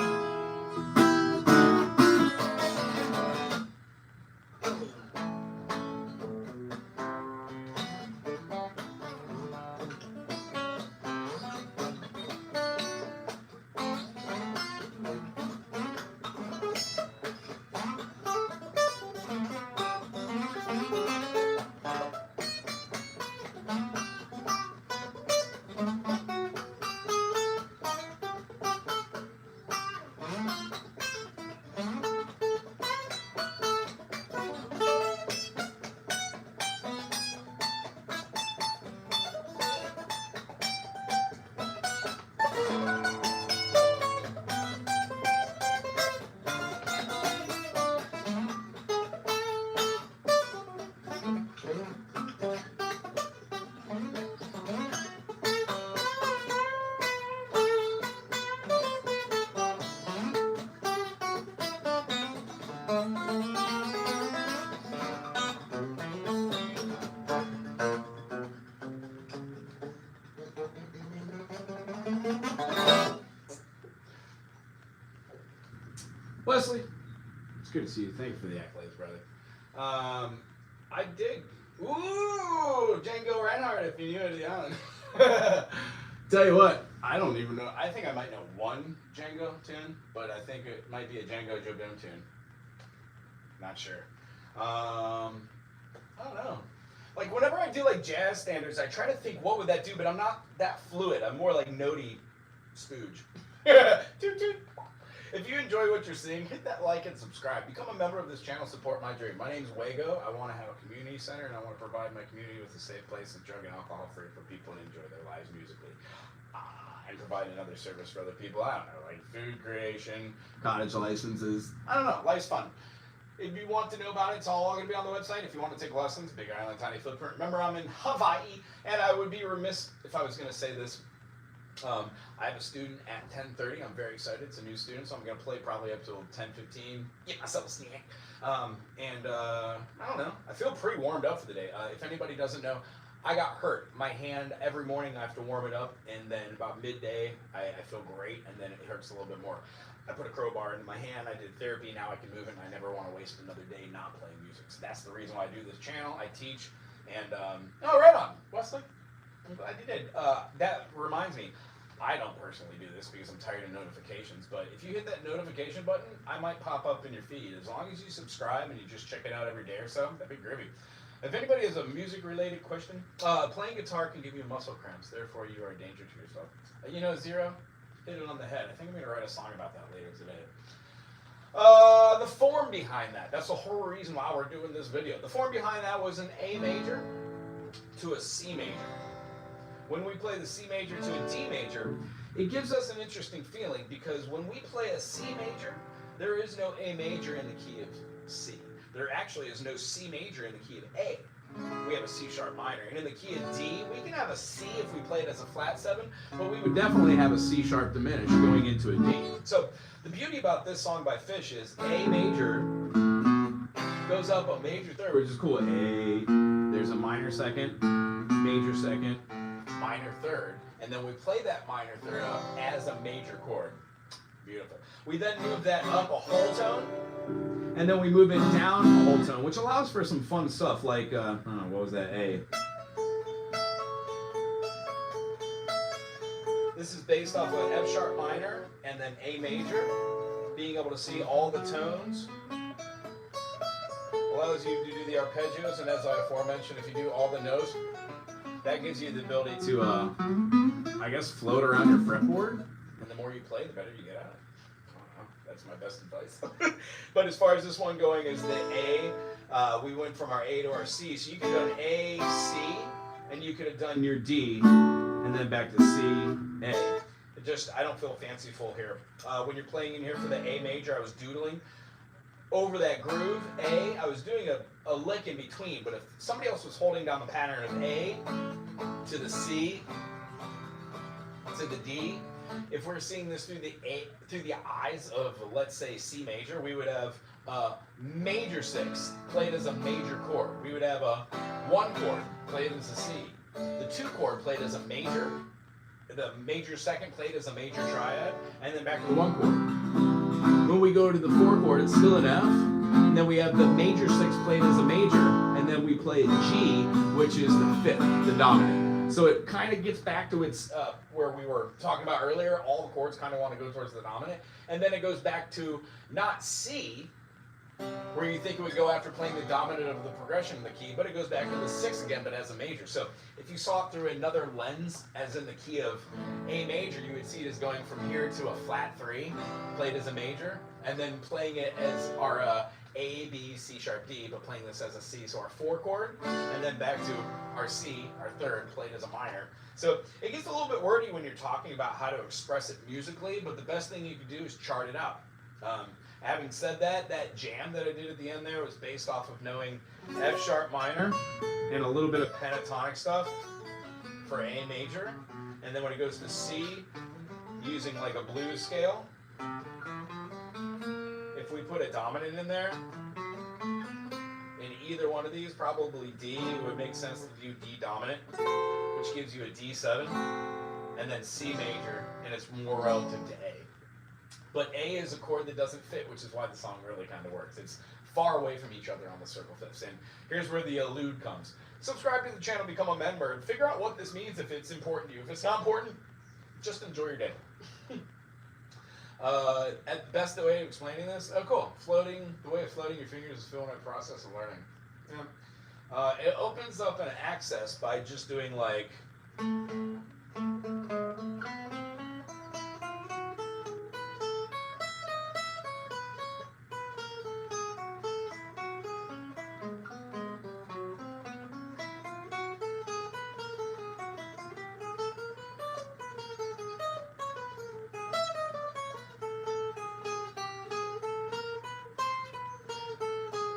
Wesley, it's good to see you. Thank you for the accolades, brother. I dig. Ooh, Django Reinhardt, if you knew it, Alan. Tell you what, I don't even know. I think I might know one Django tune, but I think it might be a Django Jobim tune. Not sure. I don't know. Like whenever I do like jazz standards, I try to think what would that do, but I'm not that fluid. I'm more like notey spooge. Toot toot. If you enjoy what you're seeing, hit that like and subscribe. Become a member of this channel, support my dream. My name's Wago. I want to have a community center, and I want to provide my community with a safe place that's drug and alcohol free for people to enjoy their lives musically. And provide another service for other people. I don't know, like food creation, cottage licenses. I don't know. Life's fun. If you want to know about it, it's all going to be on the website. If you want to take lessons, Big Island, Tiny Footprint. Remember, I'm in Hawaii, and I would be remiss if I was going to say this. I have a student at 10:30. I'm very excited. It's a new student, so I'm going to play probably up till 10:15. Get myself a snack. I don't know. I feel pretty warmed up for the day. If anybody doesn't know, I got hurt. My hand, every morning I have to warm it up, and then about midday, I feel great, and then it hurts a little bit more. I put a crowbar into my hand. I did therapy. Now I can move it, and I never want to waste another day not playing music. So that's the reason why I do this channel. I teach, and right on, Wesley. I'm glad you did. That reminds me, I don't personally do this because I'm tired of notifications, but if you hit that notification button, I might pop up in your feed. As long as you subscribe and you just check it out every day or so, that'd be groovy. If anybody has a music-related question, playing guitar can give you muscle cramps, therefore you are a danger to yourself. You know, Zero, hit it on the head. I think I'm going to write a song about that later today. The form behind that, that's the whole reason why we're doing this video. The form behind that was an A major to a C major. When we play the C major to a D major, it gives us an interesting feeling because when we play a C major, there is no A major in the key of C. There actually is no C major in the key of A. We have a C sharp minor. And in the key of D, we can have a C if we play it as a flat 7, but we would definitely have a C sharp diminished going into a D. So the beauty about this song by Fish is A major goes up a major third, which is cool. A, there's a minor second, major second, minor third, and then we play that minor third up as a major chord. Beautiful. We then move that up a whole tone, and then we move it down a whole tone, which allows for some fun stuff like, what was that, A? This is based off of F sharp minor, and then A major. Being able to see all the tones allows you to do the arpeggios, and as I aforementioned, if you do all the notes, that gives you the ability to, I guess, float around your fretboard, and the more you play, the better you get at it. That's my best advice. But as far as this one going is the A, we went from our A to our C. So you could have done A, C, and you could have done your D, and then back to C, A. I don't feel fanciful here. When you're playing in here for the A major, I was doodling. Over that groove, A, I was doing a lick in between, but if somebody else was holding down the pattern of A to the C to the D, if we're seeing this through the eyes of, let's say, C major, we would have major 6 played as a major chord. We would have a 1 chord played as a C, the 2 chord played as a major, the major second played as a major triad, and then back to the 1 chord. When we go to the 4 chord, it's still an F, and then we have the major 6 played as a major, and then we play a G, which is the 5th, the dominant. So it kind of gets back to its, where we were talking about earlier, all the chords kind of want to go towards the dominant, and then it goes back to not C, where you think it would go after playing the dominant of the progression of the key, but it goes back to the 6 again, but as a major. So if you saw it through another lens, as in the key of A major, you would see it as going from here to a flat 3, played as a major, and then playing it as our A, B, C sharp, D, but playing this as a C, so our 4 chord, and then back to our C, our 3rd, played as a minor. So it gets a little bit wordy when you're talking about how to express it musically, but the best thing you can do is chart it out. Having said that, that jam that I did at the end there was based off of knowing F sharp minor and a little bit of pentatonic stuff for A major, and then when it goes to C, using like a blues scale. If we put a dominant in there, in either one of these, probably D, it would make sense to do D dominant, which gives you a D7, and then C major, and it's more relative to A. But A is a chord that doesn't fit, which is why the song really kind of works. It's far away from each other on the circle fifths, and here's where the allude comes. Subscribe to the channel, become a member, and figure out what this means if it's important to you. If it's not important, just enjoy your day. At the best way of explaining this, oh cool, floating, the way of floating your fingers is feeling a process of learning. Yeah. It opens up an access by just doing like,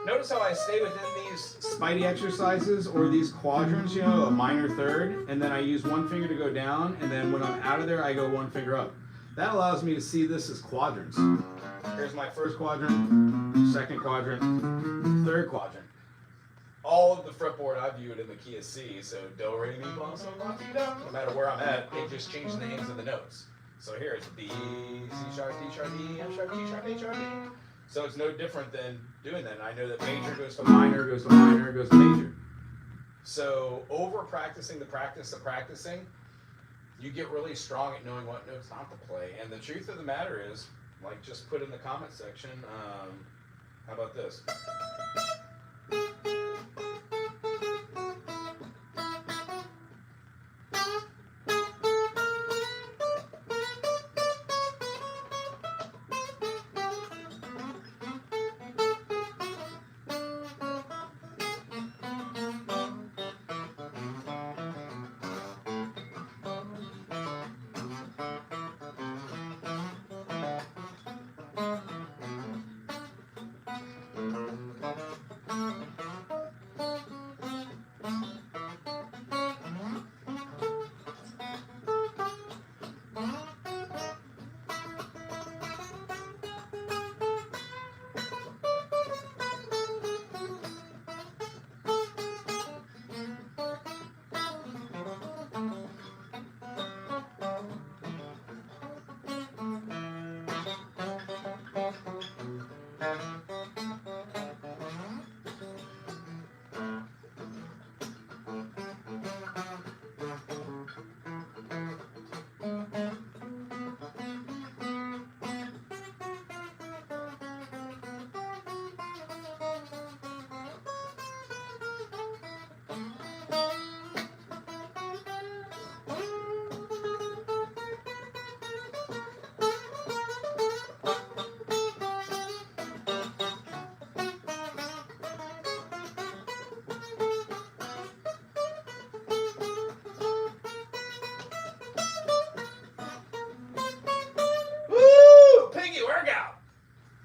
notice how I stay within these Spidey exercises or these quadrants, you know, a minor third, and then I use one finger to go down, and then when I'm out of there, I go one finger up. That allows me to see this as quadrants. Here's my first quadrant, second quadrant, third quadrant. all of the fretboard I viewed in the key of C, so do, re, mi, fa, sol, la, ti, do. No matter where I'm at, it just changed the names of the notes. So here it's B, C sharp, D sharp, D, F sharp, G sharp, A sharp, D. So it's no different than doing that. I know that major goes to minor, goes to minor, goes to major. So over practicing the practice of practicing, you get really strong at knowing what notes not to play. And the truth of the matter is, like just put in the comment section, how about this?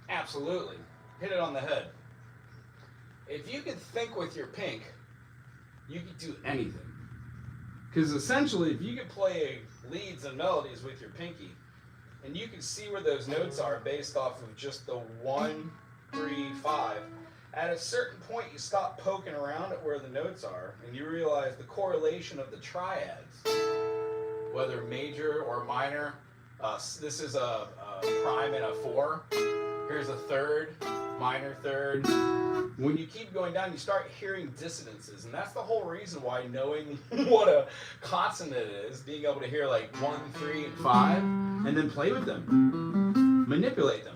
Absolutely. Hit it on the head. If you could think with your pink, you could do anything. Because essentially, if You could play leads and melodies with your pinky, and you can see where those notes are based off of just the 1, 3, 5. At a certain point, you stop poking around at where the notes are, and you realize the correlation of the triads, whether major or minor. This is a prime and a 4. Here's a third, minor third. When you keep going down, you start hearing dissonances, and that's the whole reason why knowing what a consonant is, being able to hear like 1, 3, and 5, and then play with them, manipulate them.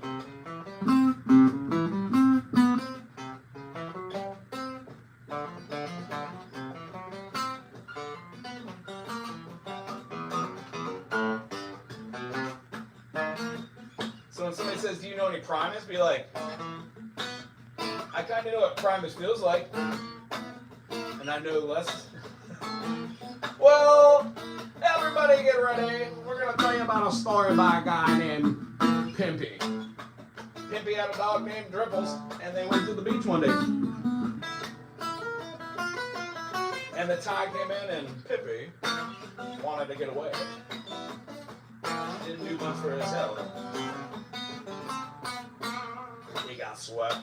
So when somebody says, do you know any primus? Be like, I kind of know what primus feels like. And I know less. Well, everybody get ready. We're going to tell you about a story by a guy named Pimpy. Pimpy had a dog named Dripples, and they went to the beach one day. And the tide came in, and Pippy wanted to get away. Didn't do much for his health. He got swept.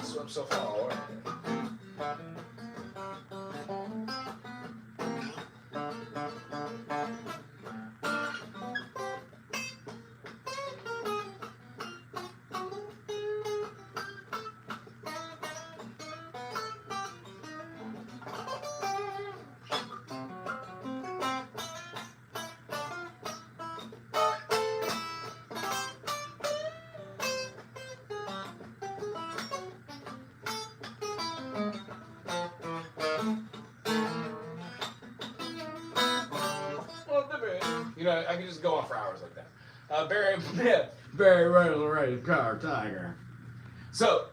Swept so far away. know, I can just go on for hours like that. Barry Red Car Tiger. So,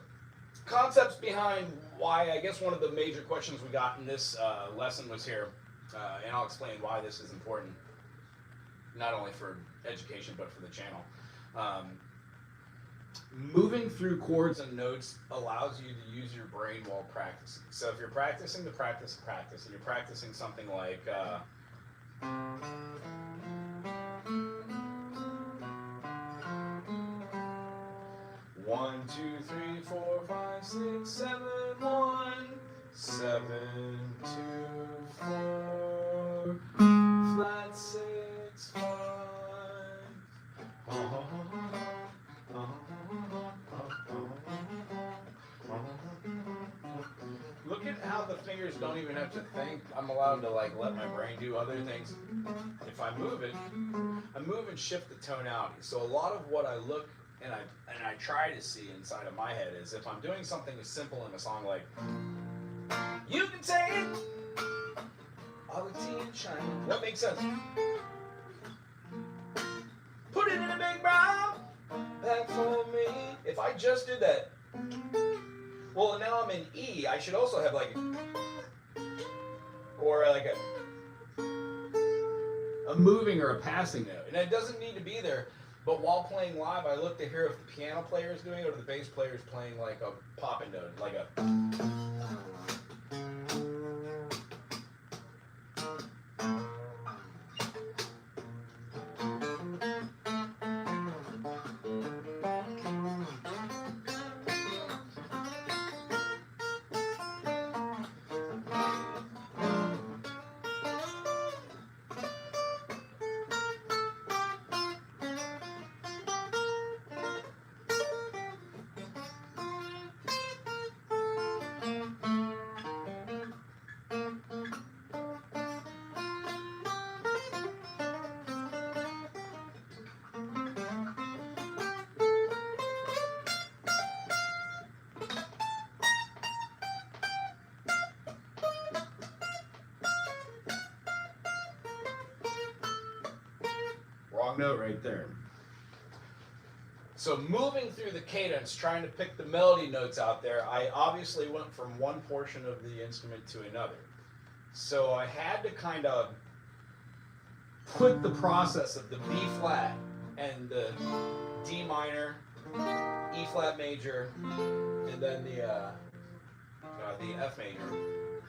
concepts behind why, I guess one of the major questions we got in this lesson was here, and I'll explain why this is important, not only for education, but for the channel. Moving through chords and notes allows you to use your brain while practicing. So if you're practicing and you're practicing something like... 1, 2, 3, 4, 5, 6, 7, 1, 7, 2, 4, flat 6, 5. Look at how the fingers don't even have to think. I'm allowed to like let my brain do other things. If I move it, I move and shift the tonality. So a lot of what I look and I try to see inside of my head is if I'm doing something as simple in a song like you can take all the tea and shine. That makes sense. Put it in a big brown bag for me. If I just did that, well, now I'm in E. I should also have like or like a moving or a passing note, and it doesn't need to be there. But while playing live, I look to hear if the piano player is doing it or the bass player is playing like a popping note, like a. Wrong note right there. So moving through the cadence, trying to pick the melody notes out there, I obviously went from one portion of the instrument to another. So I had to kind of put the process of the B flat and the D minor, E flat major, and then the F major,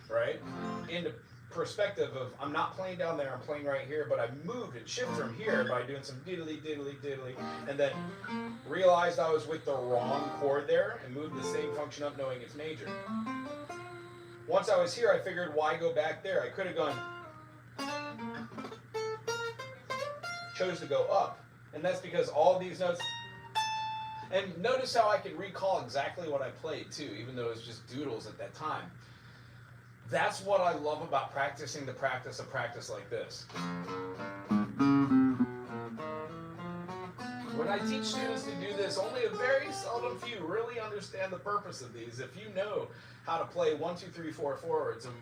right, into perspective of I'm not playing down there, I'm playing right here, but I moved and shifted from here by doing some diddly diddly diddly, and then realized I was with the wrong chord there and moved the same function up knowing it's major. Once I was here, I figured why go back there? I could have gone, chose to go up, and that's because all these notes, and notice how I can recall exactly what I played too, even though it was just doodles at that time. That's what I love about practicing the practice of practice like this. When I teach students to do this, only a very seldom few really understand the purpose of these. If you know how to play 1, 2, 3, 4 forwards and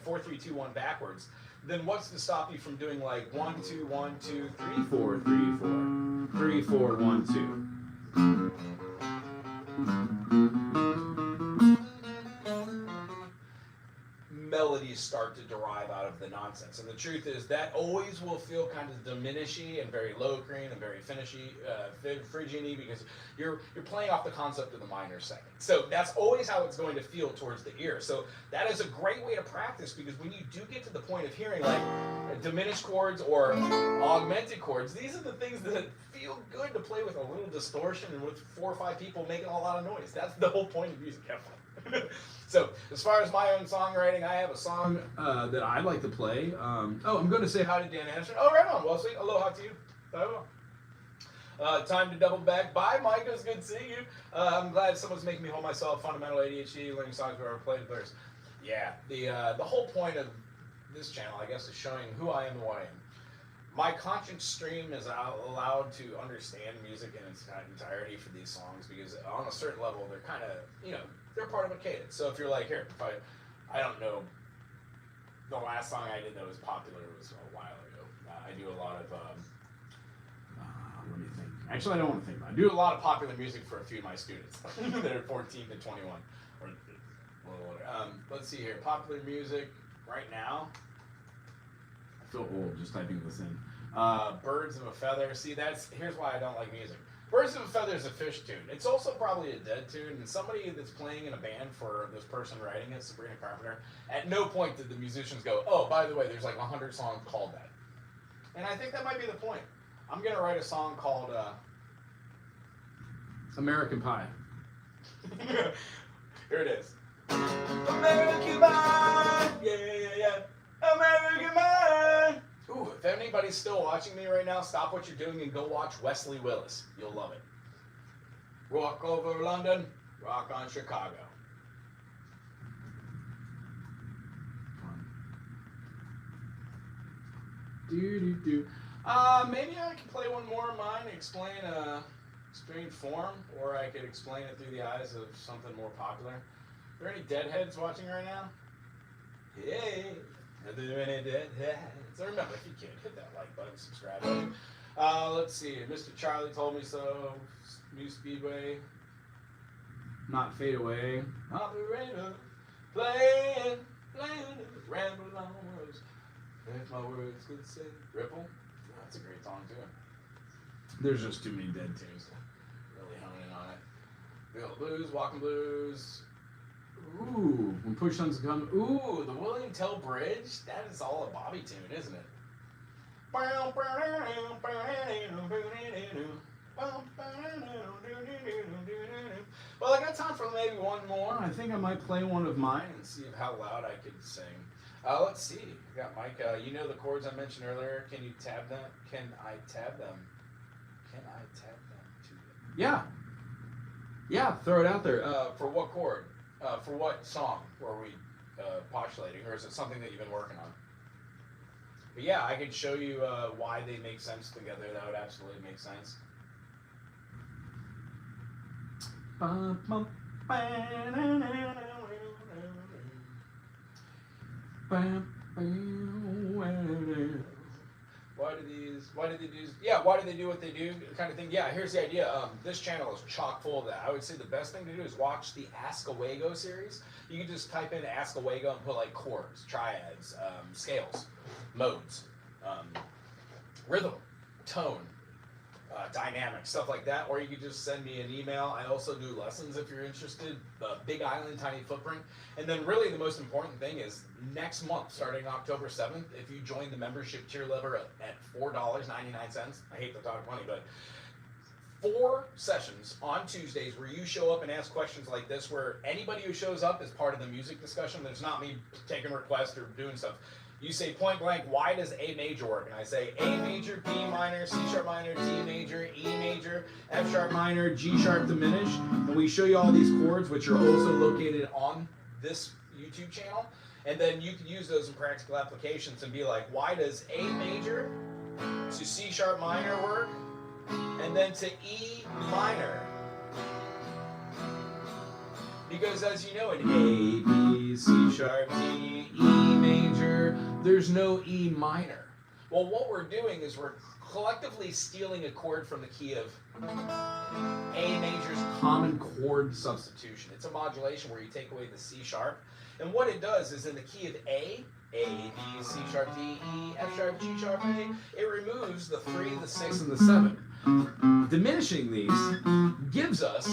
4, 3, 2, 1 backwards, then what's to stop you from doing like 1, 2, 1, 2, 3, 4, 3, 4, 3, 4, 1, 2. Melodies start to derive out of the nonsense, and the truth is that always will feel kind of diminishing and very low-green and very finishy, Phrygian-y, because you're playing off the concept of the minor second. So that's always how it's going to feel towards the ear. So that is a great way to practice, because when you do get to the point of hearing like diminished chords or augmented chords, these are the things that feel good to play with a little distortion and with 4 or 5 people making a lot of noise. That's the whole point of music, have fun. So, as far as my own songwriting, I have a song that I like to play. I'm going to say hi to Dan Anderson. Oh, right on. Well, sweet. Aloha to you. Time to double back. Bye, Mike. It was good seeing you. I'm glad someone's making me hold myself. Fundamental ADHD, learning songs where I play the players. Yeah, the whole point of this channel, I guess, is showing who I am and what I am. My conscious stream is allowed to understand music in its entirety for these songs, because on a certain level, they're kind of, they're part of a cadence. So if you're like, here, if I don't know the last last song I did that was popular was a while ago. I do a lot of, let me think. Actually, I don't want to think about I it. do a lot of popular music for a few of my students that are 14 to 21 or a little older. Let's see here. Popular music right now. I feel old just typing this in. Birds of a Feather. See, here's why I don't like music. Birds of a Feather is a Fish tune. It's also probably a Dead tune, and somebody that's playing in a band for this person writing it, Sabrina Carpenter, at no point did the musicians go, oh, by the way, there's like 100 songs called that. And I think that might be the point. I'm going to write a song called American Pie. Here it is. American Pie! Yeah. American Pie! Ooh, if anybody's still watching me right now, stop what you're doing and go watch Wesley Willis. You'll love it. Rock over London, rock on Chicago. Maybe I can play one more of mine and explain a strange form, or I could explain it through the eyes of something more popular. Are there any deadheads watching right now? Hey, are there any deadheads? So remember, if you can, hit that like button, subscribe button. Let's see. Mr. Charlie Told Me So. New Speedway. Not Fade Away. Operator. Playing. Ramble on words. If my words could say. Ripple. That's a great song too. There's just too many dead tunes. Really honing in on it. Bill Blues, Walking Blues. Ooh, when push comes to come. Ooh, the William Tell Bridge. That is all a Bobby tune, isn't it? Well, I got time for maybe one more. I think I might play one of mine. And see how loud I could sing. Let's see. I got Mike. You know the chords I mentioned earlier. Can you tab them? Can I tab them? Can I tab them to them? Yeah. Yeah, throw it out there. For what chord? For what song were we postulating? Or is it something that you've been working on? But yeah, I could show you why they make sense together. That would absolutely make sense. Why do they do what they do? Kind of thing. Yeah, here's the idea. This channel is chock full of that. I would say the best thing to do is watch the Ask a Wago series. You can just type in Ask a Wago and put like chords, triads, scales, modes, rhythm, tone, dynamic, stuff like that. Or you could just send me an email. I also do lessons if you're interested. Big Island, Tiny Footprint. And then really the most important thing is next month, starting October 7th, if you join the membership tier level at $4.99, I hate to talk money, but 4 sessions on Tuesdays where you show up and ask questions like this, where anybody who shows up is part of the music discussion. There's not me taking requests or doing stuff. You say point blank, why does A major work? And I say A major, B minor, C sharp minor, D major, E major, F sharp minor, G sharp diminished. And we show you all these chords, which are also located on this YouTube channel. And then you can use those in practical applications and be like, why does A major to C sharp minor work? And then to E minor. Because as you know, in A, B, C sharp, D, E major, there's no E minor. Well, what we're doing is we're collectively stealing a chord from the key of A major's common chord substitution. It's a modulation where you take away the C sharp. And what it does is in the key of A, B, C sharp, D, E, F sharp, G sharp, A, it removes the 3, the 6, and the 7. Diminishing these gives us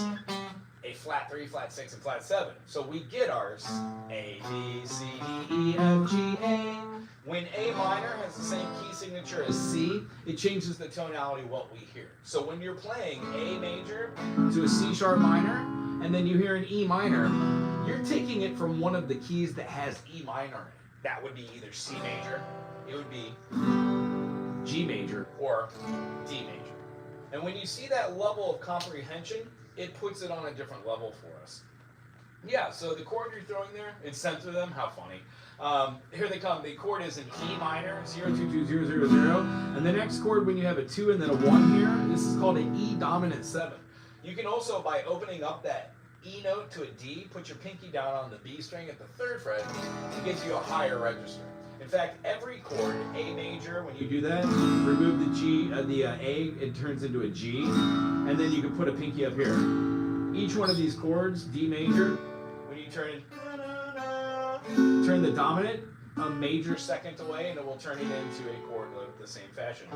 a flat 3, flat 6, and flat 7. So we get ours A, B, C, D, E, F, G, A. When A minor has the same key signature as C, it changes the tonality of what we hear. So when you're playing A major to a C sharp minor, and then you hear an E minor, you're taking it from one of the keys that has E minor in it. That would be either C major, it would be G major, or D major. And when you see that level of comprehension, it puts it on a different level for us. Yeah, so the chord you're throwing there, and center them, how funny. Here they come. The chord is an E minor, 0222000, and the next chord when you have a 2 and then a 1 here, this is called an E dominant 7. You can also, by opening up that E note to a D, put your pinky down on the B string at the 3rd fret, it gives you a higher register. In In fact, every chord, A major, when you You do that, remove the G, the A, it turns into a G, and then you can put a pinky up here. Each one of these chords, D major, when you turn the dominant a major second away, and it will turn it into a chord of the same fashion.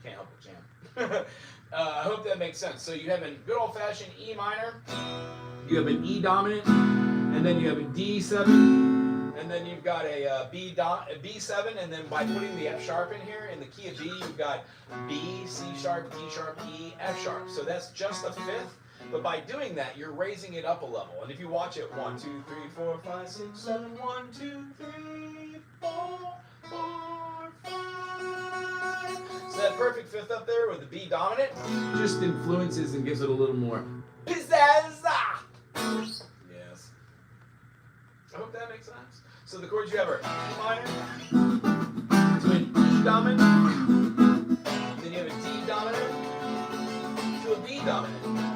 Can't help but jam. I hope that makes sense. So you have a good old-fashioned E minor, you have an E dominant, and then you have a D7. and then you've got a B7, and then by putting the F sharp in here, in the key of B, you've got B, C sharp, D sharp, E, F sharp. So that's just a fifth, but by doing that, you're raising it up a level. And if you watch it, 1, 2, 3, 4, 5, 6, 7, 1, 2, 3, 4, 4, 5. So that perfect fifth up there with the B dominant Just influences and gives it a little more. pizzazza. Yes. I hope that makes sense. So the chords you have are E minor, To an E dominant, then you have a D dominant, to a B dominant.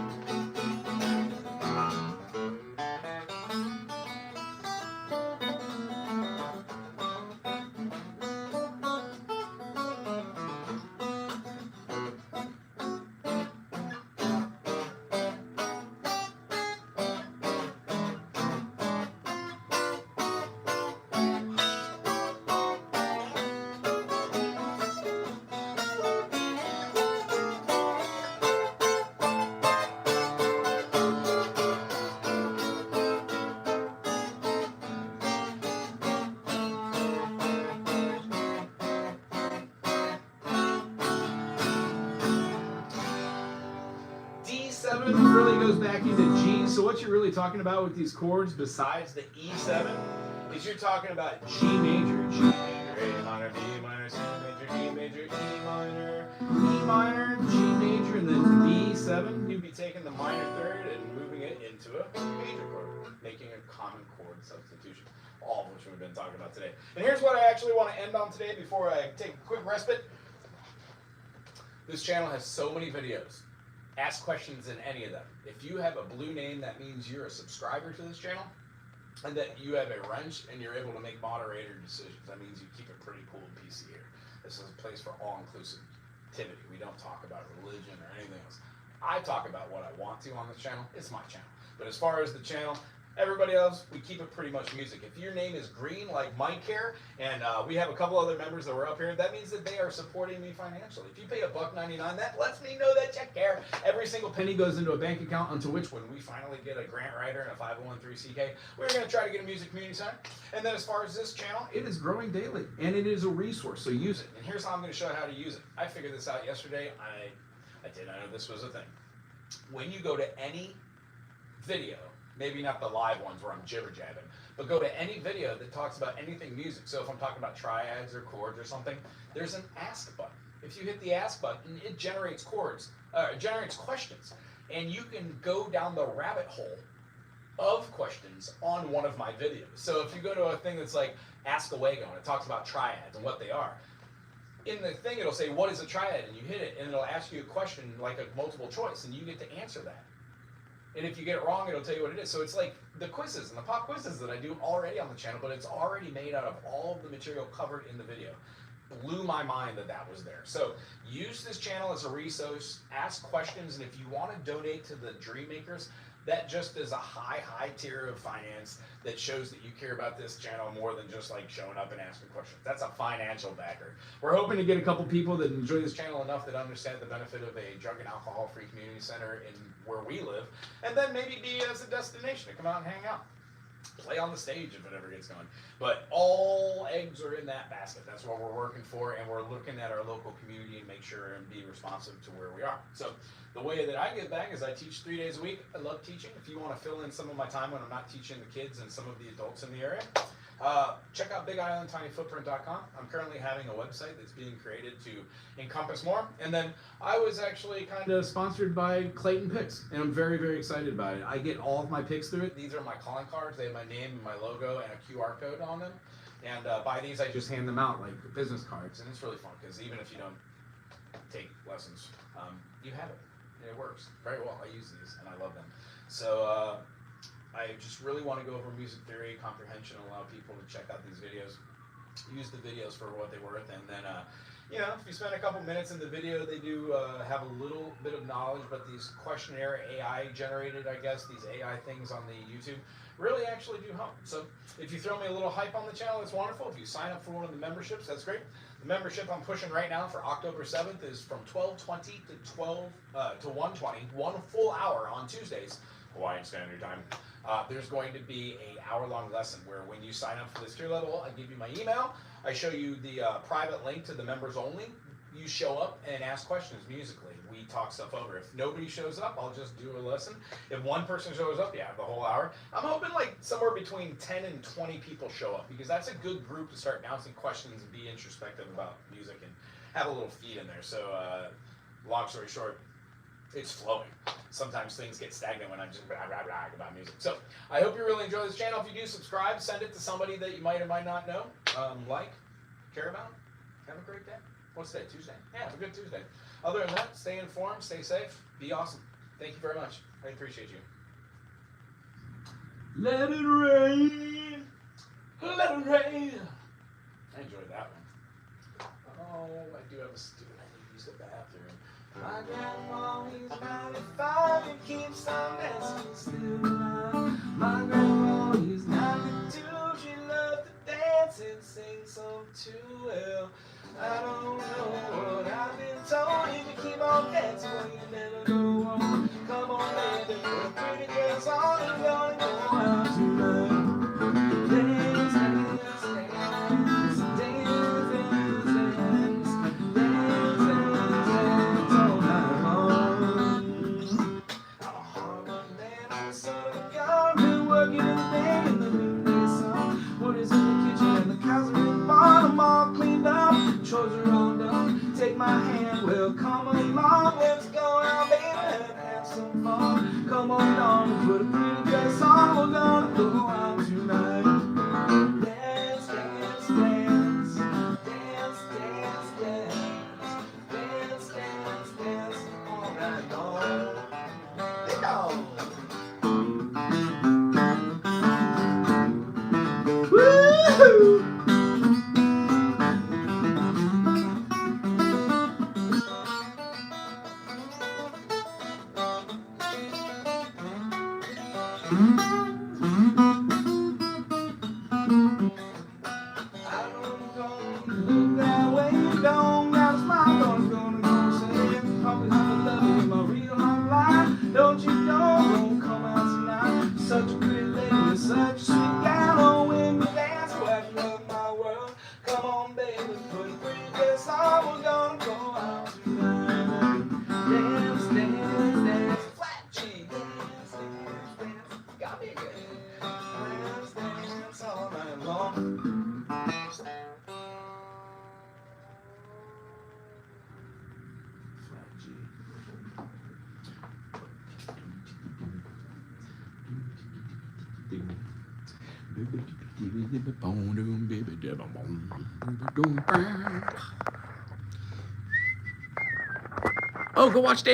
D7 really goes back into G. So what you're really talking about with these chords, besides the E7 is you're talking about G major, G major, A minor, B minor, C major, D major, E minor, E minor, G major, and then B7. you'd be taking the minor third and moving it into a major chord, making a common chord substitution, all of which we've been talking about today. And here's what I actually want to end on today before I take a quick respite. This channel has so many videos. Ask questions in any of them. If you have a blue name, that means you're a subscriber to this channel, and that you have a wrench and you're able to make moderator decisions. That means you keep it pretty cool and PC here. This is a place for all-inclusivity. We don't talk about religion or anything else. I talk about what I want to on this channel. It's my channel. But as far as the channel, everybody else, we keep it pretty much music. If your name is green, like Mike here, and we have a couple other members that were up here, that means that they are supporting me financially. If you pay $1.99, that lets me know that you care. Every single penny goes into a bank account, until which, when we finally get a grant writer and a 501(c)(3) we're going to try to get a music community center. And then as far as this channel, It is growing daily, and it is a resource, so use it. and here's how I'm going to show you how to use it. I figured this out yesterday. I didn't know this was a thing. When you go to any video, maybe not the live ones where I'm jibber jabbing, but go to any video that talks about anything music. So if I'm talking about triads or chords or something, there's an ask button. If you hit the ask button, it generates questions, and you can go down the rabbit hole of questions on one of my videos. So if you go to a thing that's like Ask a Wago, and it talks about triads and what they are, in the thing it'll say, what is a triad? And you hit it, and it'll ask you a question like a multiple choice, and you get to answer that. And if you get it wrong, it'll tell you what it is. So it's like the quizzes and the pop quizzes that I do already on the channel, but it's already made out of all of the material covered in the video. Blew my mind that that was there. So use this channel as a resource, ask questions, and if you want to donate to the Dream Makers, that just is a high tier of finance that shows that you care about this channel more than just like showing up and asking questions. That's a financial backer. We're hoping to get a couple people that enjoy this This channel enough that understand the benefit of a drug and alcohol-free community center in where we live, and then maybe be as a destination to come out and hang out. Play on the stage if it ever gets going. But all eggs are in that basket. That's what we're working for, and we're looking at our local community and make sure and be responsive to where we are. So the way that I give back is I teach 3 days a week. I love teaching. If you want to fill in some of my time when I'm not teaching the kids and some of the adults in the area, check out BigIslandTinyFootprint.com. I'm currently having a website that's being created to encompass more. And then I was actually kind of sponsored by Clayton Picks, and I'm very excited about it. I get all of my picks through it. These are my calling cards. They have my name and my logo and a QR code on them. And by these, I just hand them out like business cards, and it's really fun because even if you don't take lessons, you have it. It works very well. I use these, and I love them. So I just really want to go over music theory, comprehension, allow people to check out these videos, use the videos for what they're worth, and then you know, if you spend a couple minutes in the video, they do have a little bit of knowledge, but these questionnaire AI generated, I guess, these AI things on the YouTube really actually do help. So if you throw me a little hype on the channel, it's wonderful. If you sign up for one of the memberships, that's great. The membership I'm pushing right now for October 7th is from 12:20 to 1:20, 1 full hour on Tuesdays, Hawaiian Standard Time. There's going to be an hour-long lesson where when you sign up for this tier level, I give you my email, I show you the private link to the members only. You show up and ask questions musically. We talk stuff over. If nobody shows up, I'll just do a lesson. If one person shows up, yeah, the whole hour. I'm hoping like somewhere between 10 and 20 people show up because that's a good group to start bouncing questions and be introspective about music and have a little feed in there. So long story short, it's flowing. Sometimes things get stagnant when I'm just blah, blah, blah about music. So I hope you really enjoy this channel. If you do, subscribe. Send it to somebody that you might or might not know. Like, care about. Have a great day. What's today? Tuesday? Yeah, have a good Tuesday. Other than that, stay informed, stay safe, be awesome. Thank you very much. I appreciate you. Let it rain. Let it rain. I enjoyed that one. Oh, I do have a student. I need to use the bathroom. My grandma is 95 and keeps on dancing still alive. My grandma is 92. She loves to dance and sing so too well. I don't know what I've been told. If you keep on dancing, well, you never go on. Come on, baby, put a pretty dress on and gonna go out tonight. Dance, dance, dance, dance, dance, dance, dance, dance, dance all night long. I'm a hard man, I'm a son of God. Been working in the day in the noonday sun. Wood is in the kitchen and the cows are in the barn. I'm all cleaned up. Chores are all done. Take my hand, well, come along. Let's go out, baby, and have some fun. Come on down, put a pretty dress on. We're gonna go out tonight. Dance, dance, dance. Dance, dance, dance. Dance, dance, dance. All night long. Let go. Woo-hoo! Don't you know, don't come out tonight. Such a pretty lady, such a sweet gal. Oh, when you dance, well, I love my world. Come on, baby, put a pretty dress on. We're gonna go out tonight. Dance, dance, dance. Flat G. Dance, dance, dance. Got me good. Dance, dance all night long. Flat G. Oh, go watch Dan.